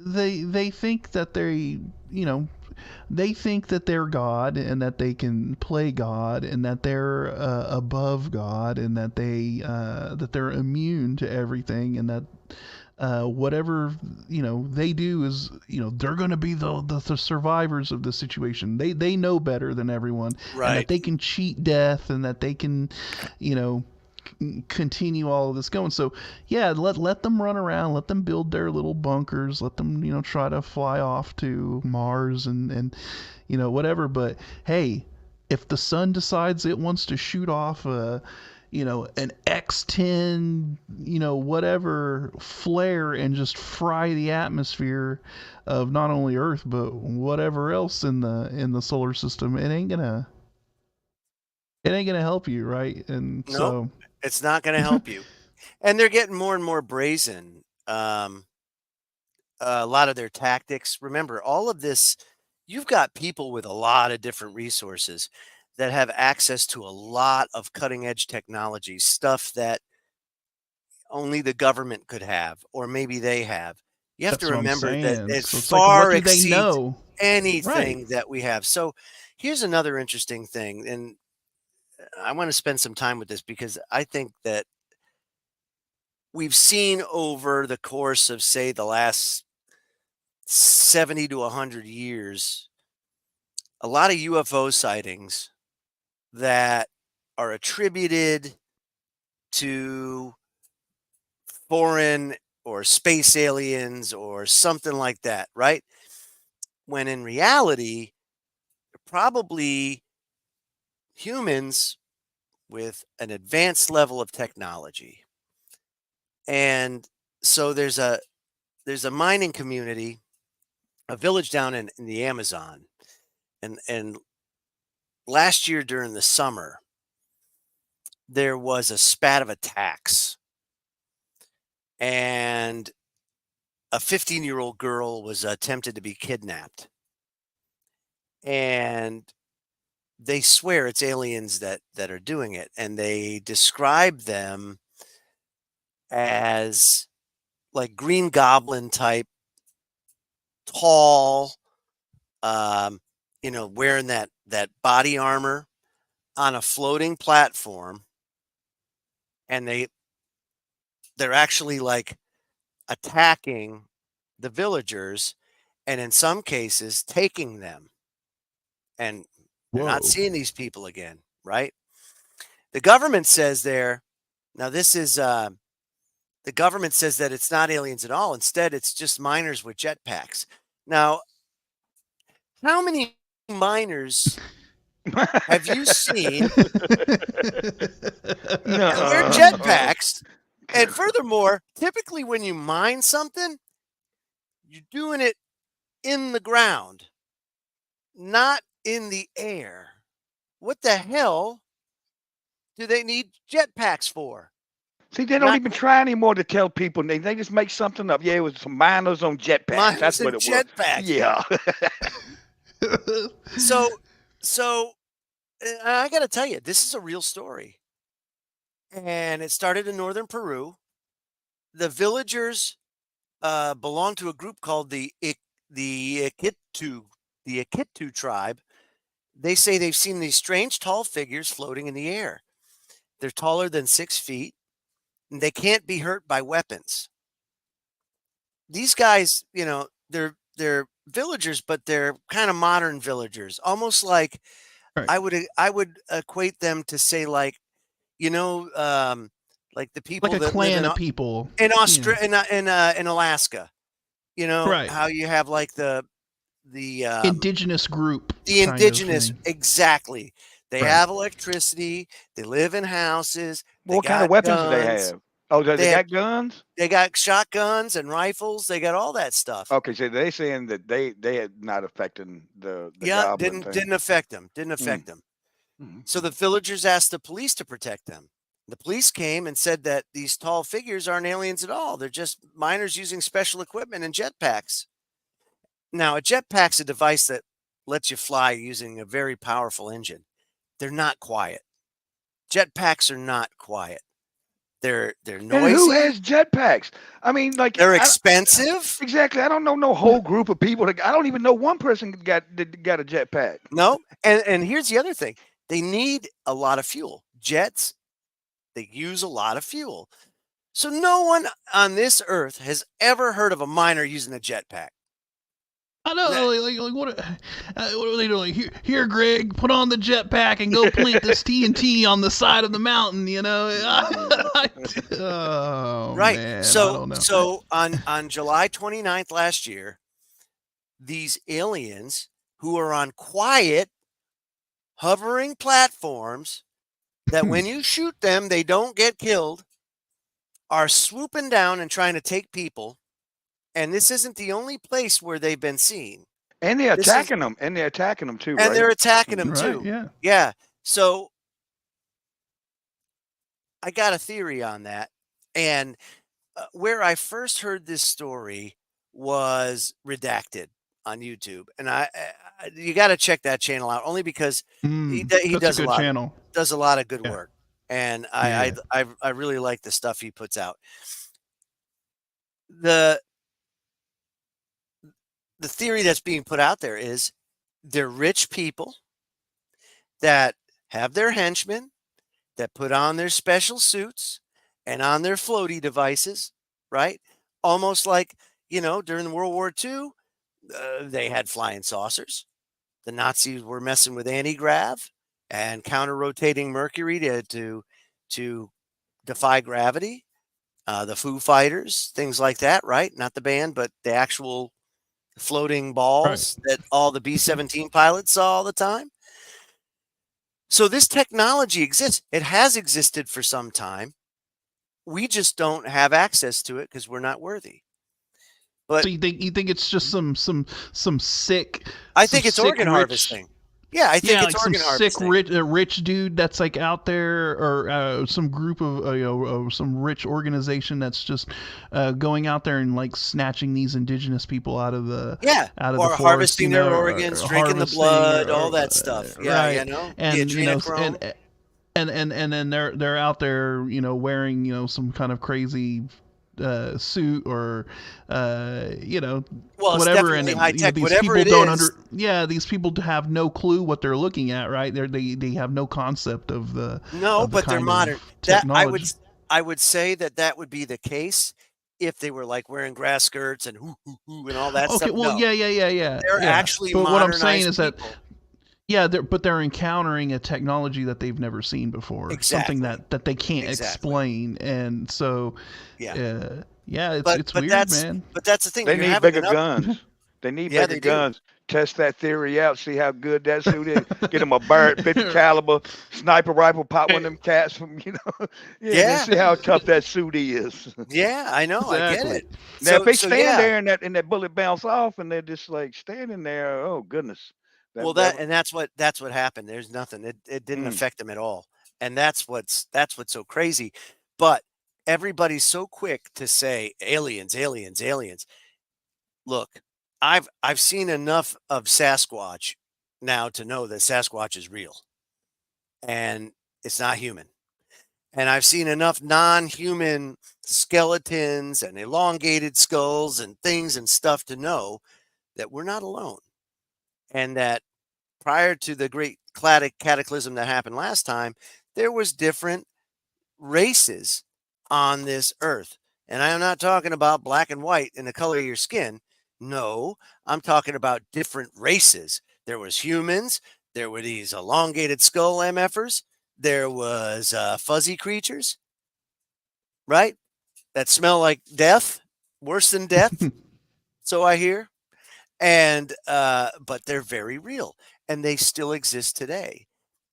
they think that they think that they're God and that they can play God and that they're above God and that they're immune to everything, and that whatever they do is they're going to be the survivors of the situation. They know better than everyone, and that they can cheat death, and that they can continue all of this going. So yeah, let them run around, let them build their little bunkers, let them try to fly off to Mars and whatever. But hey, if the sun decides it wants to shoot off an X10 whatever flare and just fry the atmosphere of not only Earth but whatever else in the solar system, it ain't gonna help you, right? And Nope, so it's not going to help you. And they're getting more and more brazen. A lot of their tactics. Remember, all of this, you've got people with a lot of different resources that have access to a lot of cutting edge technology, stuff that only the government could have, or maybe they have. You have to that's what I'm remember that saying. it So it's like, what far do they exceeds know? Right. anything that we have. So here's another interesting thing, and I want to spend some time with this because I think that we've seen over the course of, say, the last 70 to 100 years, a lot of UFO sightings that are attributed to foreign or space aliens or something like that, right? When in reality, probably humans with an advanced level of technology. And so there's a mining community, a village down in the Amazon, and last year during the summer there was a spat of attacks, and a 15-year-old girl was attempted to be kidnapped, and they swear it's aliens that are doing it, and they describe them as like Green Goblin type, tall, um, wearing that body armor on a floating platform, and they're actually like attacking the villagers, and in some cases taking them, and they're not Whoa. seeing these people again, right? The government says now this is the government says that it's not aliens at all. Instead, it's just miners with jetpacks. Now, how many miners have you seen that wear No. jetpacks? And furthermore, typically when you mine something, you're doing it in the ground, not in the air. What the hell do they need jetpacks for? See, they don't Not even try anymore to tell people. They just make something up. Yeah, it was some miners on jetpacks. miners That's what and it was. jetpacks. Yeah. So I got to tell you, this is a real story. And it started in northern Peru. The villagers belong to a group called the Ikitu tribe. They say they've seen these strange tall figures floating in the air. They're taller than 6 feet, and they can't be hurt by weapons. These guys, they're villagers, but they're kind of modern villagers, almost like Right. I would equate them to say like, you know, like the people Like a that live clan of people. in Yeah. Australia, in Alaska. You know Right. how you have like the Indigenous group the kind of indigenous, thing. exactly. They Right. have electricity. They live in houses. They What kind of got weapons do they guns. have? Oh, they They have got guns? they got shotguns and rifles. They got all that stuff. Okay, so they saying that they had not affecting the Yeah, goblin thing. didn't affect them. Didn't affect them. So the villagers asked the police to protect them. The police came and said that these tall figures aren't aliens at all. They're just miners using special equipment and jetpacks. Now, a jetpack's a device that lets you fly using a very powerful engine. They're not quiet. Jetpacks are not quiet. They're And noisy. who has jetpacks? I mean, like They're expensive. Exactly. I don't know no whole group of people. I don't even know one person got a jetpack. No, and here's the other thing. They need a lot of fuel. Jets, they use a lot of fuel. So no one on this earth has ever heard of a miner using a jetpack. I know, like what are they doing? Here, Greg, put on the jetpack and go plant this TNT on the side of the mountain. You know, oh, right. Man, I so don't know. so on July 29th last year, these aliens who are on quiet, hovering platforms that when you shoot them, they don't get killed, are swooping down and trying to take people. And this isn't the only place where they've been seen. And they're attacking them. And they're attacking them too. And they're attacking them too. Right, yeah. Yeah. So I got a theory on that. And where I first heard this story was Redacted on YouTube. And you got to check that channel out only because he does a good channel. Does a lot of good work. And I really like the stuff he puts out. The theory that's being put out there is they're rich people that have their henchmen that put on their special suits and on their floaty devices, right? Almost like, during World War II, they had flying saucers. The Nazis were messing with anti-grav and counter-rotating mercury to defy gravity. The Foo Fighters, things like that, right? Not the band, but the actual floating balls that all the B-17 pilots saw all the time. So this technology exists. It has existed for some time. We just don't have access to it because we're not worthy. But so you think it's just some sick? I think it's organ harvesting. Yeah, I think it's like organ some sick harvesting. rich dude that's like out there, or some group of some rich organization that's just going out there and like snatching these indigenous people out of the or the forest, harvesting their organs, drinking the blood, all that stuff. Yeah, right. And and then they're out there, wearing some kind of crazy suit or whatever, and these people don't these people have no clue what they're looking at, right? They have no concept of the but they're modern. Technology. I would say that would be the case if they were like wearing grass skirts and and all that stuff. Well, yeah. They're actually but what I'm saying is people. they're encountering a technology that they've never seen before, something that they can't explain, and so it's weird, man. But that's the thing. They need bigger guns. They need bigger guns. Test that theory out. See how good that suit is. Get them a Barrett 50 caliber sniper rifle. Pop one of them cats from see how tough that suit is. Yeah, I know. Exactly. I get it. Now if they stand there and that bullet bounce off and they're just like standing there, oh goodness. That's what happened. There's nothing. It didn't affect them at all. And that's what's so crazy. But everybody's so quick to say aliens. Look, I've seen enough of Sasquatch now to know that Sasquatch is real. And it's not human. And I've seen enough non-human skeletons and elongated skulls and things and stuff to know that we're not alone. And that prior to the great cataclysm that happened last time, there was different races on this earth. And I'm not talking about black and white in the color of your skin. No, I'm talking about different races. There was humans, There were these elongated skull MFers. There was fuzzy creatures, right? That smell like death, worse than death. So I hear. And but they're very real, and they still exist today.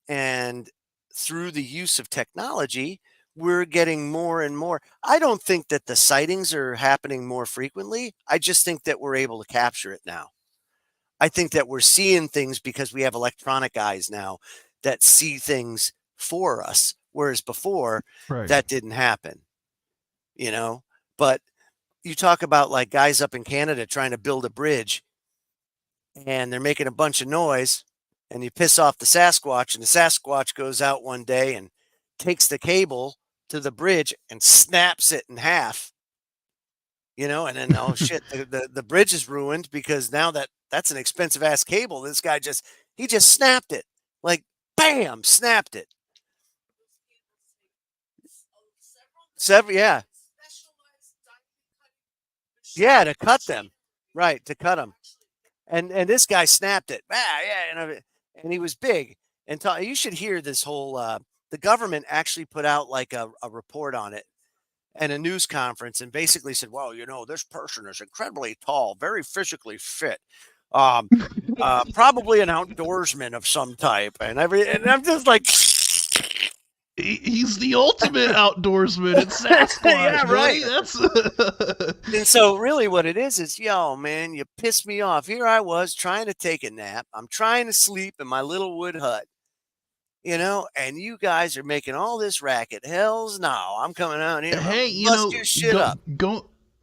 And through the use of technology, we're getting more and more. I don't think that the sightings are happening more frequently. I just think that we're able to capture it now. I think that we're seeing things because we have electronic eyes now that see things for us, whereas before Right. that didn't happen, you know. But you talk about like guys up in Canada trying to build a bridge, and they're making a bunch of noise, and you piss off the Sasquatch, and the Sasquatch goes out one day and takes the cable to the bridge and snaps it in half, you know, and then oh shit, the bridge is ruined because now that's an expensive ass cable. This guy just snapped it, like bam, snapped it. Yeah, yeah, to cut them, right, to cut them. And this guy snapped it. Yeah, and he was big. And you should hear this whole. The government actually put out like a report on it and a news conference, and basically said, "Well, you know, this person is incredibly tall, very physically fit, probably an outdoorsman of some type." And I'm just like, he's the ultimate outdoorsman. It's Sasquatch, yeah, right. That's And so really what it is, yo, man, you pissed me off. Here I was trying to take a nap. I'm trying to sleep in my little wood hut, you know, and you guys are making all this racket. Hell's no, I'm coming out here. Hey, you bust know, your shit up.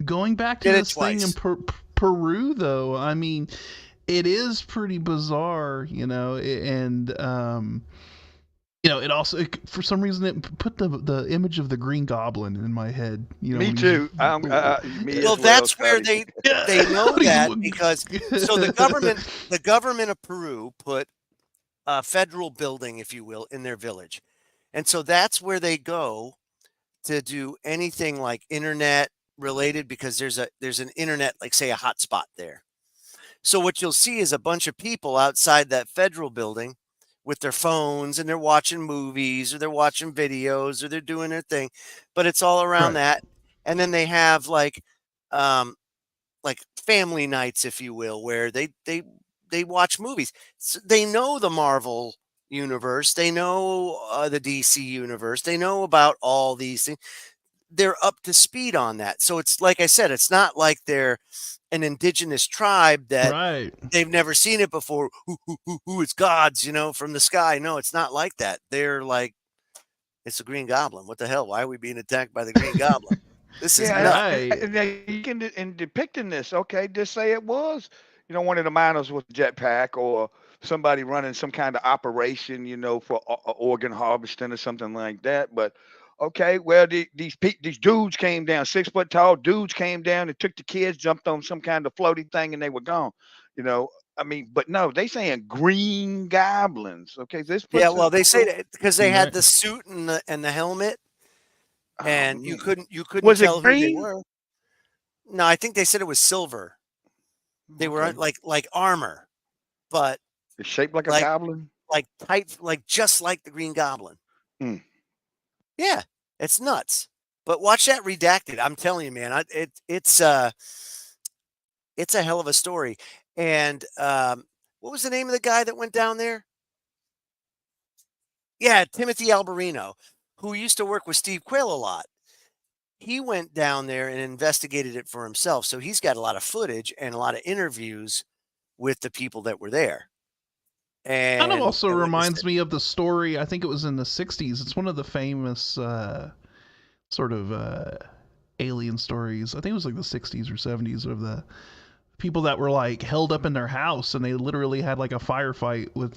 Going back to Did it this thing in Peru, though, I mean, it is pretty bizarre, you know, and you know, it also for some reason it put the image of the Green Goblin in my head. You know, me too. Well, that's where they know that because so the government of Peru put a federal building, if you will, in their village, and so that's where they go to do anything like internet related because there's an internet, like say a hotspot there. So what you'll see is a bunch of people outside that federal building with their phones, and they're watching movies or they're watching videos or they're doing their thing, but it's all around that. And then they have like family nights, if you will, where they watch movies. So they know the Marvel universe, they know the DC universe, they know about all these things. They're up to speed on that. So it's like I said, it's not like they're an indigenous tribe that they've never seen it before. Who it's gods, you know, from the sky. No, it's not like that. They're like, it's the Green Goblin. What the hell? Why are we being attacked by the Green Goblin? This is nuts. You can in depicting this, okay, just say it was, you know, one of the miners with a jetpack or somebody running some kind of operation, you know, for organ harvesting or something like that. But okay, well, these dudes came down, 6 foot tall dudes came down and took the kids, jumped on some kind of floaty thing, and they were gone. You know, I mean, but no, they saying Green Goblins. Okay, yeah, well, they say that because they had the suit and the helmet, and you couldn't was tell it green? who they were. No, I think they said it was silver. They were like armor, but it's shaped like a goblin, like tight, like just like the Green Goblin. Yeah, it's nuts. But watch that Redacted. I'm telling you, man, it's a hell of a story. And what was the name of the guy that went down there? Yeah, Timothy Alberino, who used to work with Steve Quayle a lot. He went down there and investigated it for himself. So he's got a lot of footage and a lot of interviews with the people that were there. And kind of also reminds me of the story. I think it was in the 60s. It's one of the famous sort of alien stories. I think it was like the 60s or 70s of the people that were like held up in their house, and they literally had like a firefight with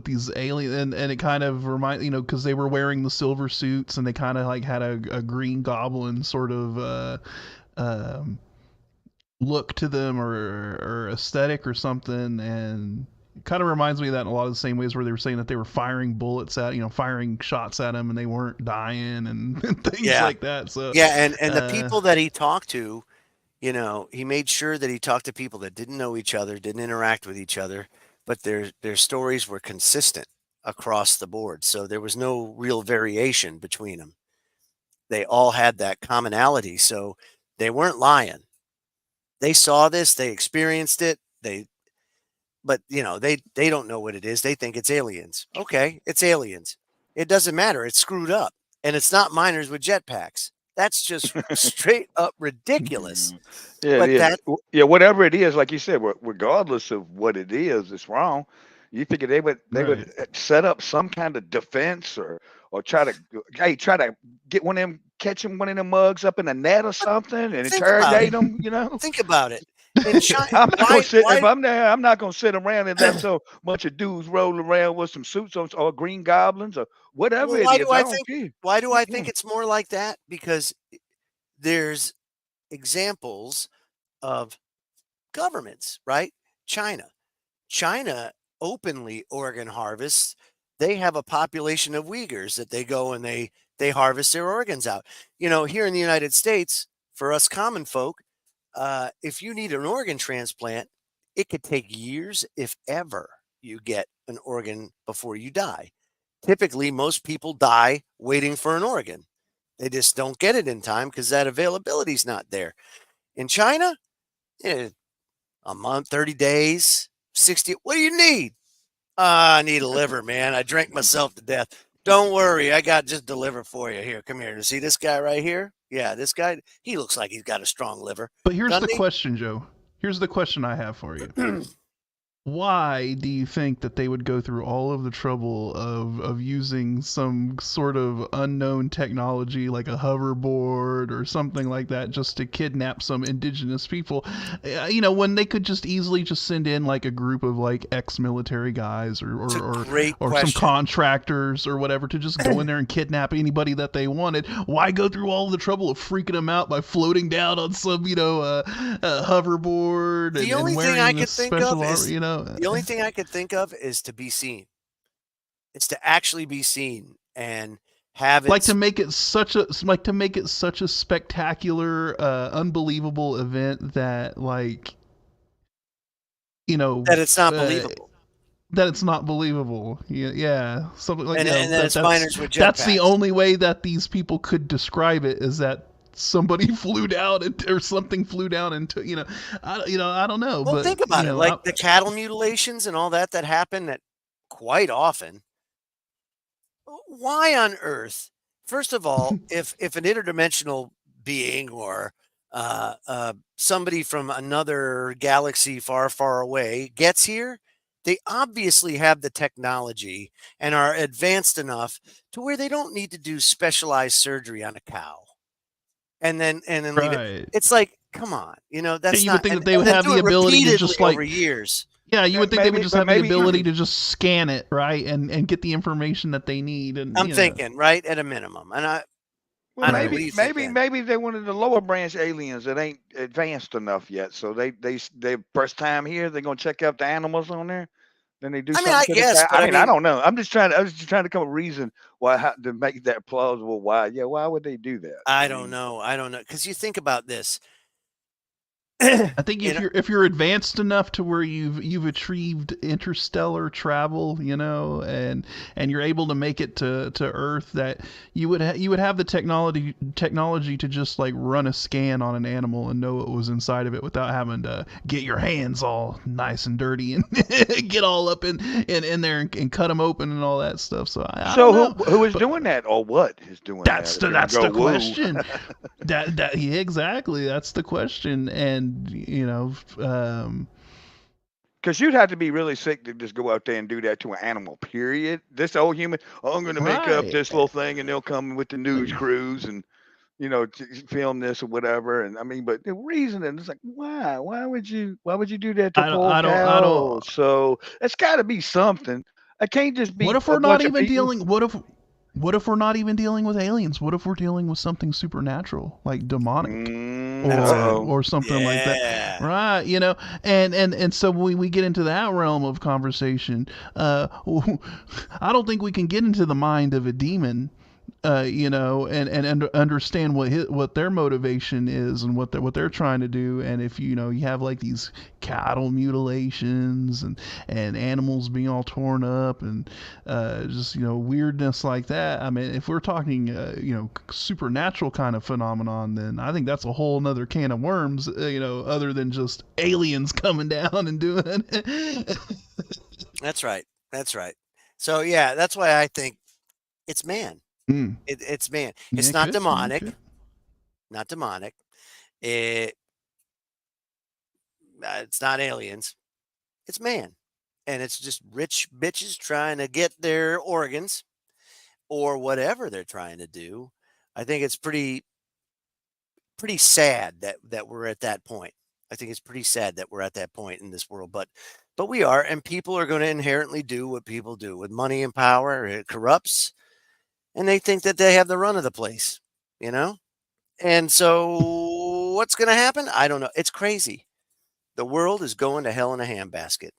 these aliens, and it kind of reminds, you know, because they were wearing the silver suits, and they kind of like had a Green Goblin sort of look to them or aesthetic or something, and it kind of reminds me of that in a lot of the same ways where they were saying that they were firing bullets at, you know, firing shots at them, and they weren't dying and things like that. So yeah, and the people that he talked to, you know, he made sure that he talked to people that didn't know each other, didn't interact with each other, but their stories were consistent across the board. So there was no real variation between them. They all had that commonality. So they weren't lying. They saw this, they experienced it, but they don't know what it is. They think it's aliens. Okay, it's aliens. It doesn't matter. It's screwed up. And it's not miners with jetpacks. That's just straight up ridiculous. Yeah, But it is. that Yeah, whatever it is, like you said, regardless of what it is, it's wrong. You figure they would Right. set up some kind of defense or try to get one of them catching one of them mugs up in a net or something and think about interrogate it. them. You know, Think about it. In China, I'm not gonna sit if why I'm there. I'm not gonna sit around and let so bunch of dudes rolling around with some suits on or green goblins or whatever well, it is. I don't care. why do I think Mm-mm. it's more like that? Because there's examples of governments, right? China. China openly organ harvests. They have a population of Uyghurs that they go and they harvest their organs out. Here in the United States, for us common folk, if you need an organ transplant, it could take years, if ever, you get an organ before you die. Typically, most people die waiting for an organ. They just don't get it in time because that availability is not there. In China, a month, 30 days, 60. What do you need? I need a liver, man. I drank myself to death. Don't worry. I got just the liver for you. Here, come here. See this guy right here? Yeah, this guy, he looks like he's got a strong liver. But here's Doesn't the he? question, Joe. Here's the question I have for you. Why do you think that they would go through all of the trouble of using some sort of unknown technology like a hoverboard or something like that just to kidnap some indigenous people? When they could just easily just send in like a group of like ex-military guys or Great some question. contractors or whatever to just go in there and kidnap anybody that they wanted. Why go through all the trouble of freaking them out by floating down on some hoverboard The and only thing wearing I this could think special of armor, is the only thing I could think of is to be seen. It's to actually be seen and have it like to make it such a spectacular, unbelievable event that that it's not believable. that it's not believable. Yeah, something like And then it's miners with that's the jetpacks. only way that these people could describe it is that somebody flew down or something flew down into I don't know. Well, but think about it. Like the cattle mutilations and all that happen that quite often. Why on earth? First of all, if an interdimensional being or somebody from another galaxy far, far away gets here, they obviously have the technology and are advanced enough to where they don't need to do specialized surgery on a cow and then leave it. Right. It's like, come on, that's you not. would think that they would then have do the it ability to just repeatedly over years. Yeah, you would think they would just have the maybe- ability to just scan it, right, and get the information that they need. And I'm thinking, right, at a minimum, and I Well, don't know, what do you think, Ben? maybe they're one of the lower branch aliens that ain't advanced enough yet. So they first time here, they're gonna check out the animals on there. Then they do I mean, something I to guess, the but cow. I mean, I don't know. I was just trying to come up with a reason to make that plausible. Why would they do that? I don't know. Because you think about this. I think if you're advanced enough to where you've achieved interstellar travel, and you're able to make it to Earth, that you would have the technology to just like run a scan on an animal and know what was inside of it without having to get your hands all nice and dirty and get all up in there and cut them open and all that stuff. So I don't know. who is doing that or what is doing that? That's the question. Yeah, exactly. That's the question. And because you'd have to be really sick to just go out there and do that to an animal. Period. This old human, I'm going to make up this little thing, and they'll come with the news crews and film this or whatever. And I mean, but the reasoning is like, why? Why would you do that to poor cows? So it's got to be something. I can't just be. What if we're not even dealing? What if we're not even dealing with aliens? What if we're dealing with something supernatural, like demonic, or something like that? Right, and so when we get into that realm of conversation, I don't think we can get into the mind of a demon and understand what their motivation is and what they're trying to do. And if you have like these cattle mutilations and animals being all torn up and just weirdness like that. I mean, if we're talking supernatural kind of phenomenon, then I think that's a whole nother can of worms. Other than just aliens coming down and doing it. That's right. That's right. So yeah, that's why I think it's man. It's man. It's not demonic. Not demonic. It's not aliens. It's man. And it's just rich bitches trying to get their organs or whatever they're trying to do. I think it's pretty sad that we're at that point. I think it's pretty sad that we're at that point in this world, but we are, and people are going to inherently do what people do with money and power. It corrupts, and they think that they have the run of the place, And so what's going to happen? I don't know. It's crazy. The world is going to hell in a handbasket.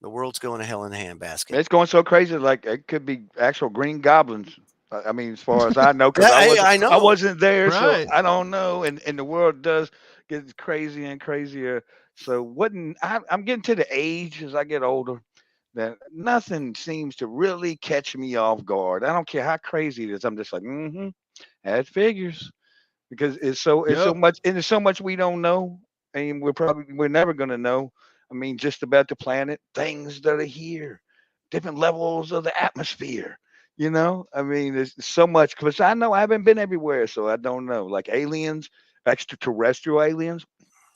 The world's going to hell in a handbasket. It's going so crazy, like it could be actual green goblins. I mean, as far as I know, because I wasn't there, right. So I don't know. And the world does get crazier and crazier. So I'm getting to the age as I get older that nothing seems to really catch me off guard. I don't care how crazy it is. I'm just like, that figures, because it's so much, and there's so much we don't know, and we're never gonna know. I mean, just about the planet, things that are here, different levels of the atmosphere. I mean, there's so much, because I know I haven't been everywhere, so I don't know. Like aliens, extraterrestrial aliens,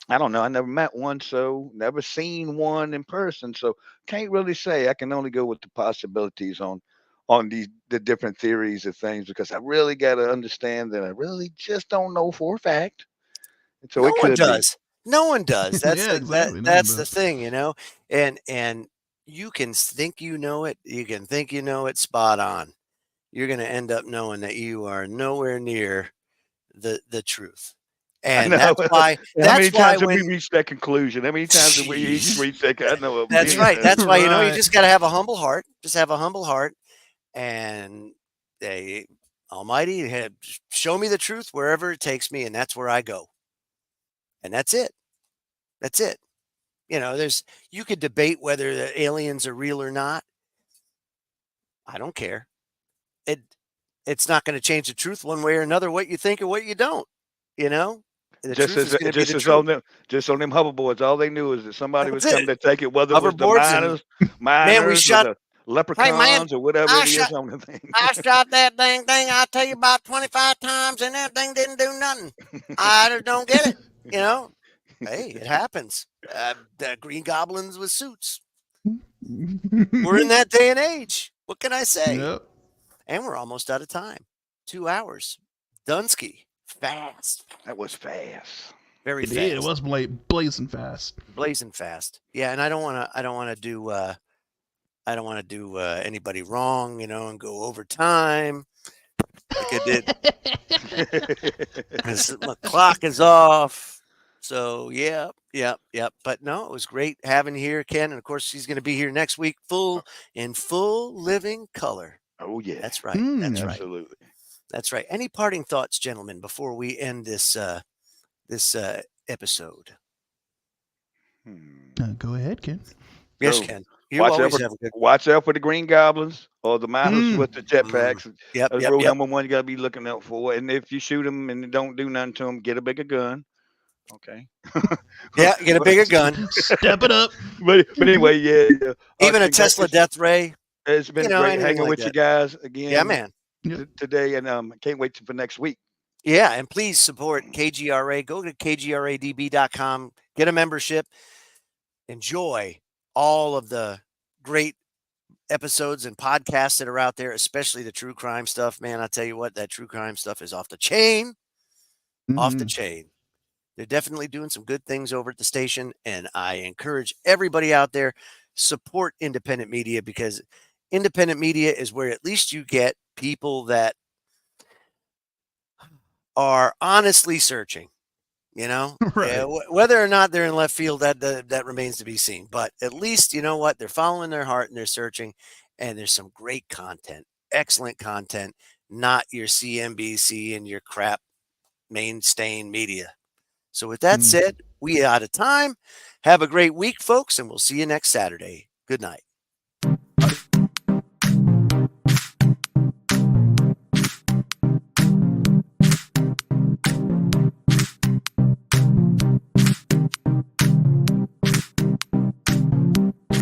I don't know. I never met one, so never seen one in person, so can't really say. I can only go with the possibilities on the different theories of things, because I really got to understand that I really just don't know for a fact. And so No it one could be. does. No one does. That's Yeah, exactly. that's the thing, and you can think you know it. You can think you know it spot on. You're going to end up knowing that you are nowhere near the truth. I And know. that's why How many times have when we reached that conclusion? How many times have we each reached that? I know. That's right. That's why you Right. just got to have a humble heart. Just have a humble heart, and Almighty show me the truth wherever it takes me, and that's where I go. And that's it. That's it. You could debate whether the aliens are real or not. I don't care. It's not going to change the truth one way or another, what you think or what you don't. The Just truth as is going to be the just truth. on them hoverboards, all they knew is that somebody That's was coming it. to take it, whether it was the Hoverboards and man, we miners or shot. the Hey man, leprechauns or whatever I it is shot. on the thing. I shot that dang thing. I tell you about 25 times, and that thing didn't do nothing. I just don't get it. Hey, it happens. The Green Goblins with suits. We're in that day and age. What can I say? Yep. And we're almost out of time. 2 hours. Dunsky. Fast. That was fast. Very It fast. did. It was blazing fast. Blazing fast. Yeah, and I don't want to do anybody wrong, and go over time like I did. Because my clock is off. So yeah. But no, it was great having you here, Ken. And of course, he's going to be here next week, in full living color. Oh yeah, that's right. That's right. Absolutely. That's right. Any parting thoughts, gentlemen, before we end this episode? Go ahead, Ken. Yes, So, Ken. You always have a good. Watch out for the Green Goblins or the miners with the jetpacks. Yep. That's rule number one. You got to be looking out for. And if you shoot them and don't do nothing to them, get a bigger gun. Okay. Yeah, get a bigger gun. Step it up. But anyway, yeah. Even a Tesla death ray. It's been great hanging with you guys again. Yeah, man. Today, and I can't wait for next week. Yeah, and please support KGRA. Go to kgradb.com. Get a membership. Enjoy all of the great episodes and podcasts that are out there, especially the true crime stuff. Man, I tell you what, that true crime stuff is off the chain. Off the chain. They're definitely doing some good things over at the station, and I encourage everybody out there, support independent media, because independent media is where at least you get people that are honestly searching, Right. whether or not they're in left field, that remains to be seen. But at least, you know what? They're following their heart and they're searching, and there's some great content, excellent content not your CNBC and your crap mainstream media. So with that said, we are out of time. Have a great week, folks, and we'll see you next Saturday. Good night.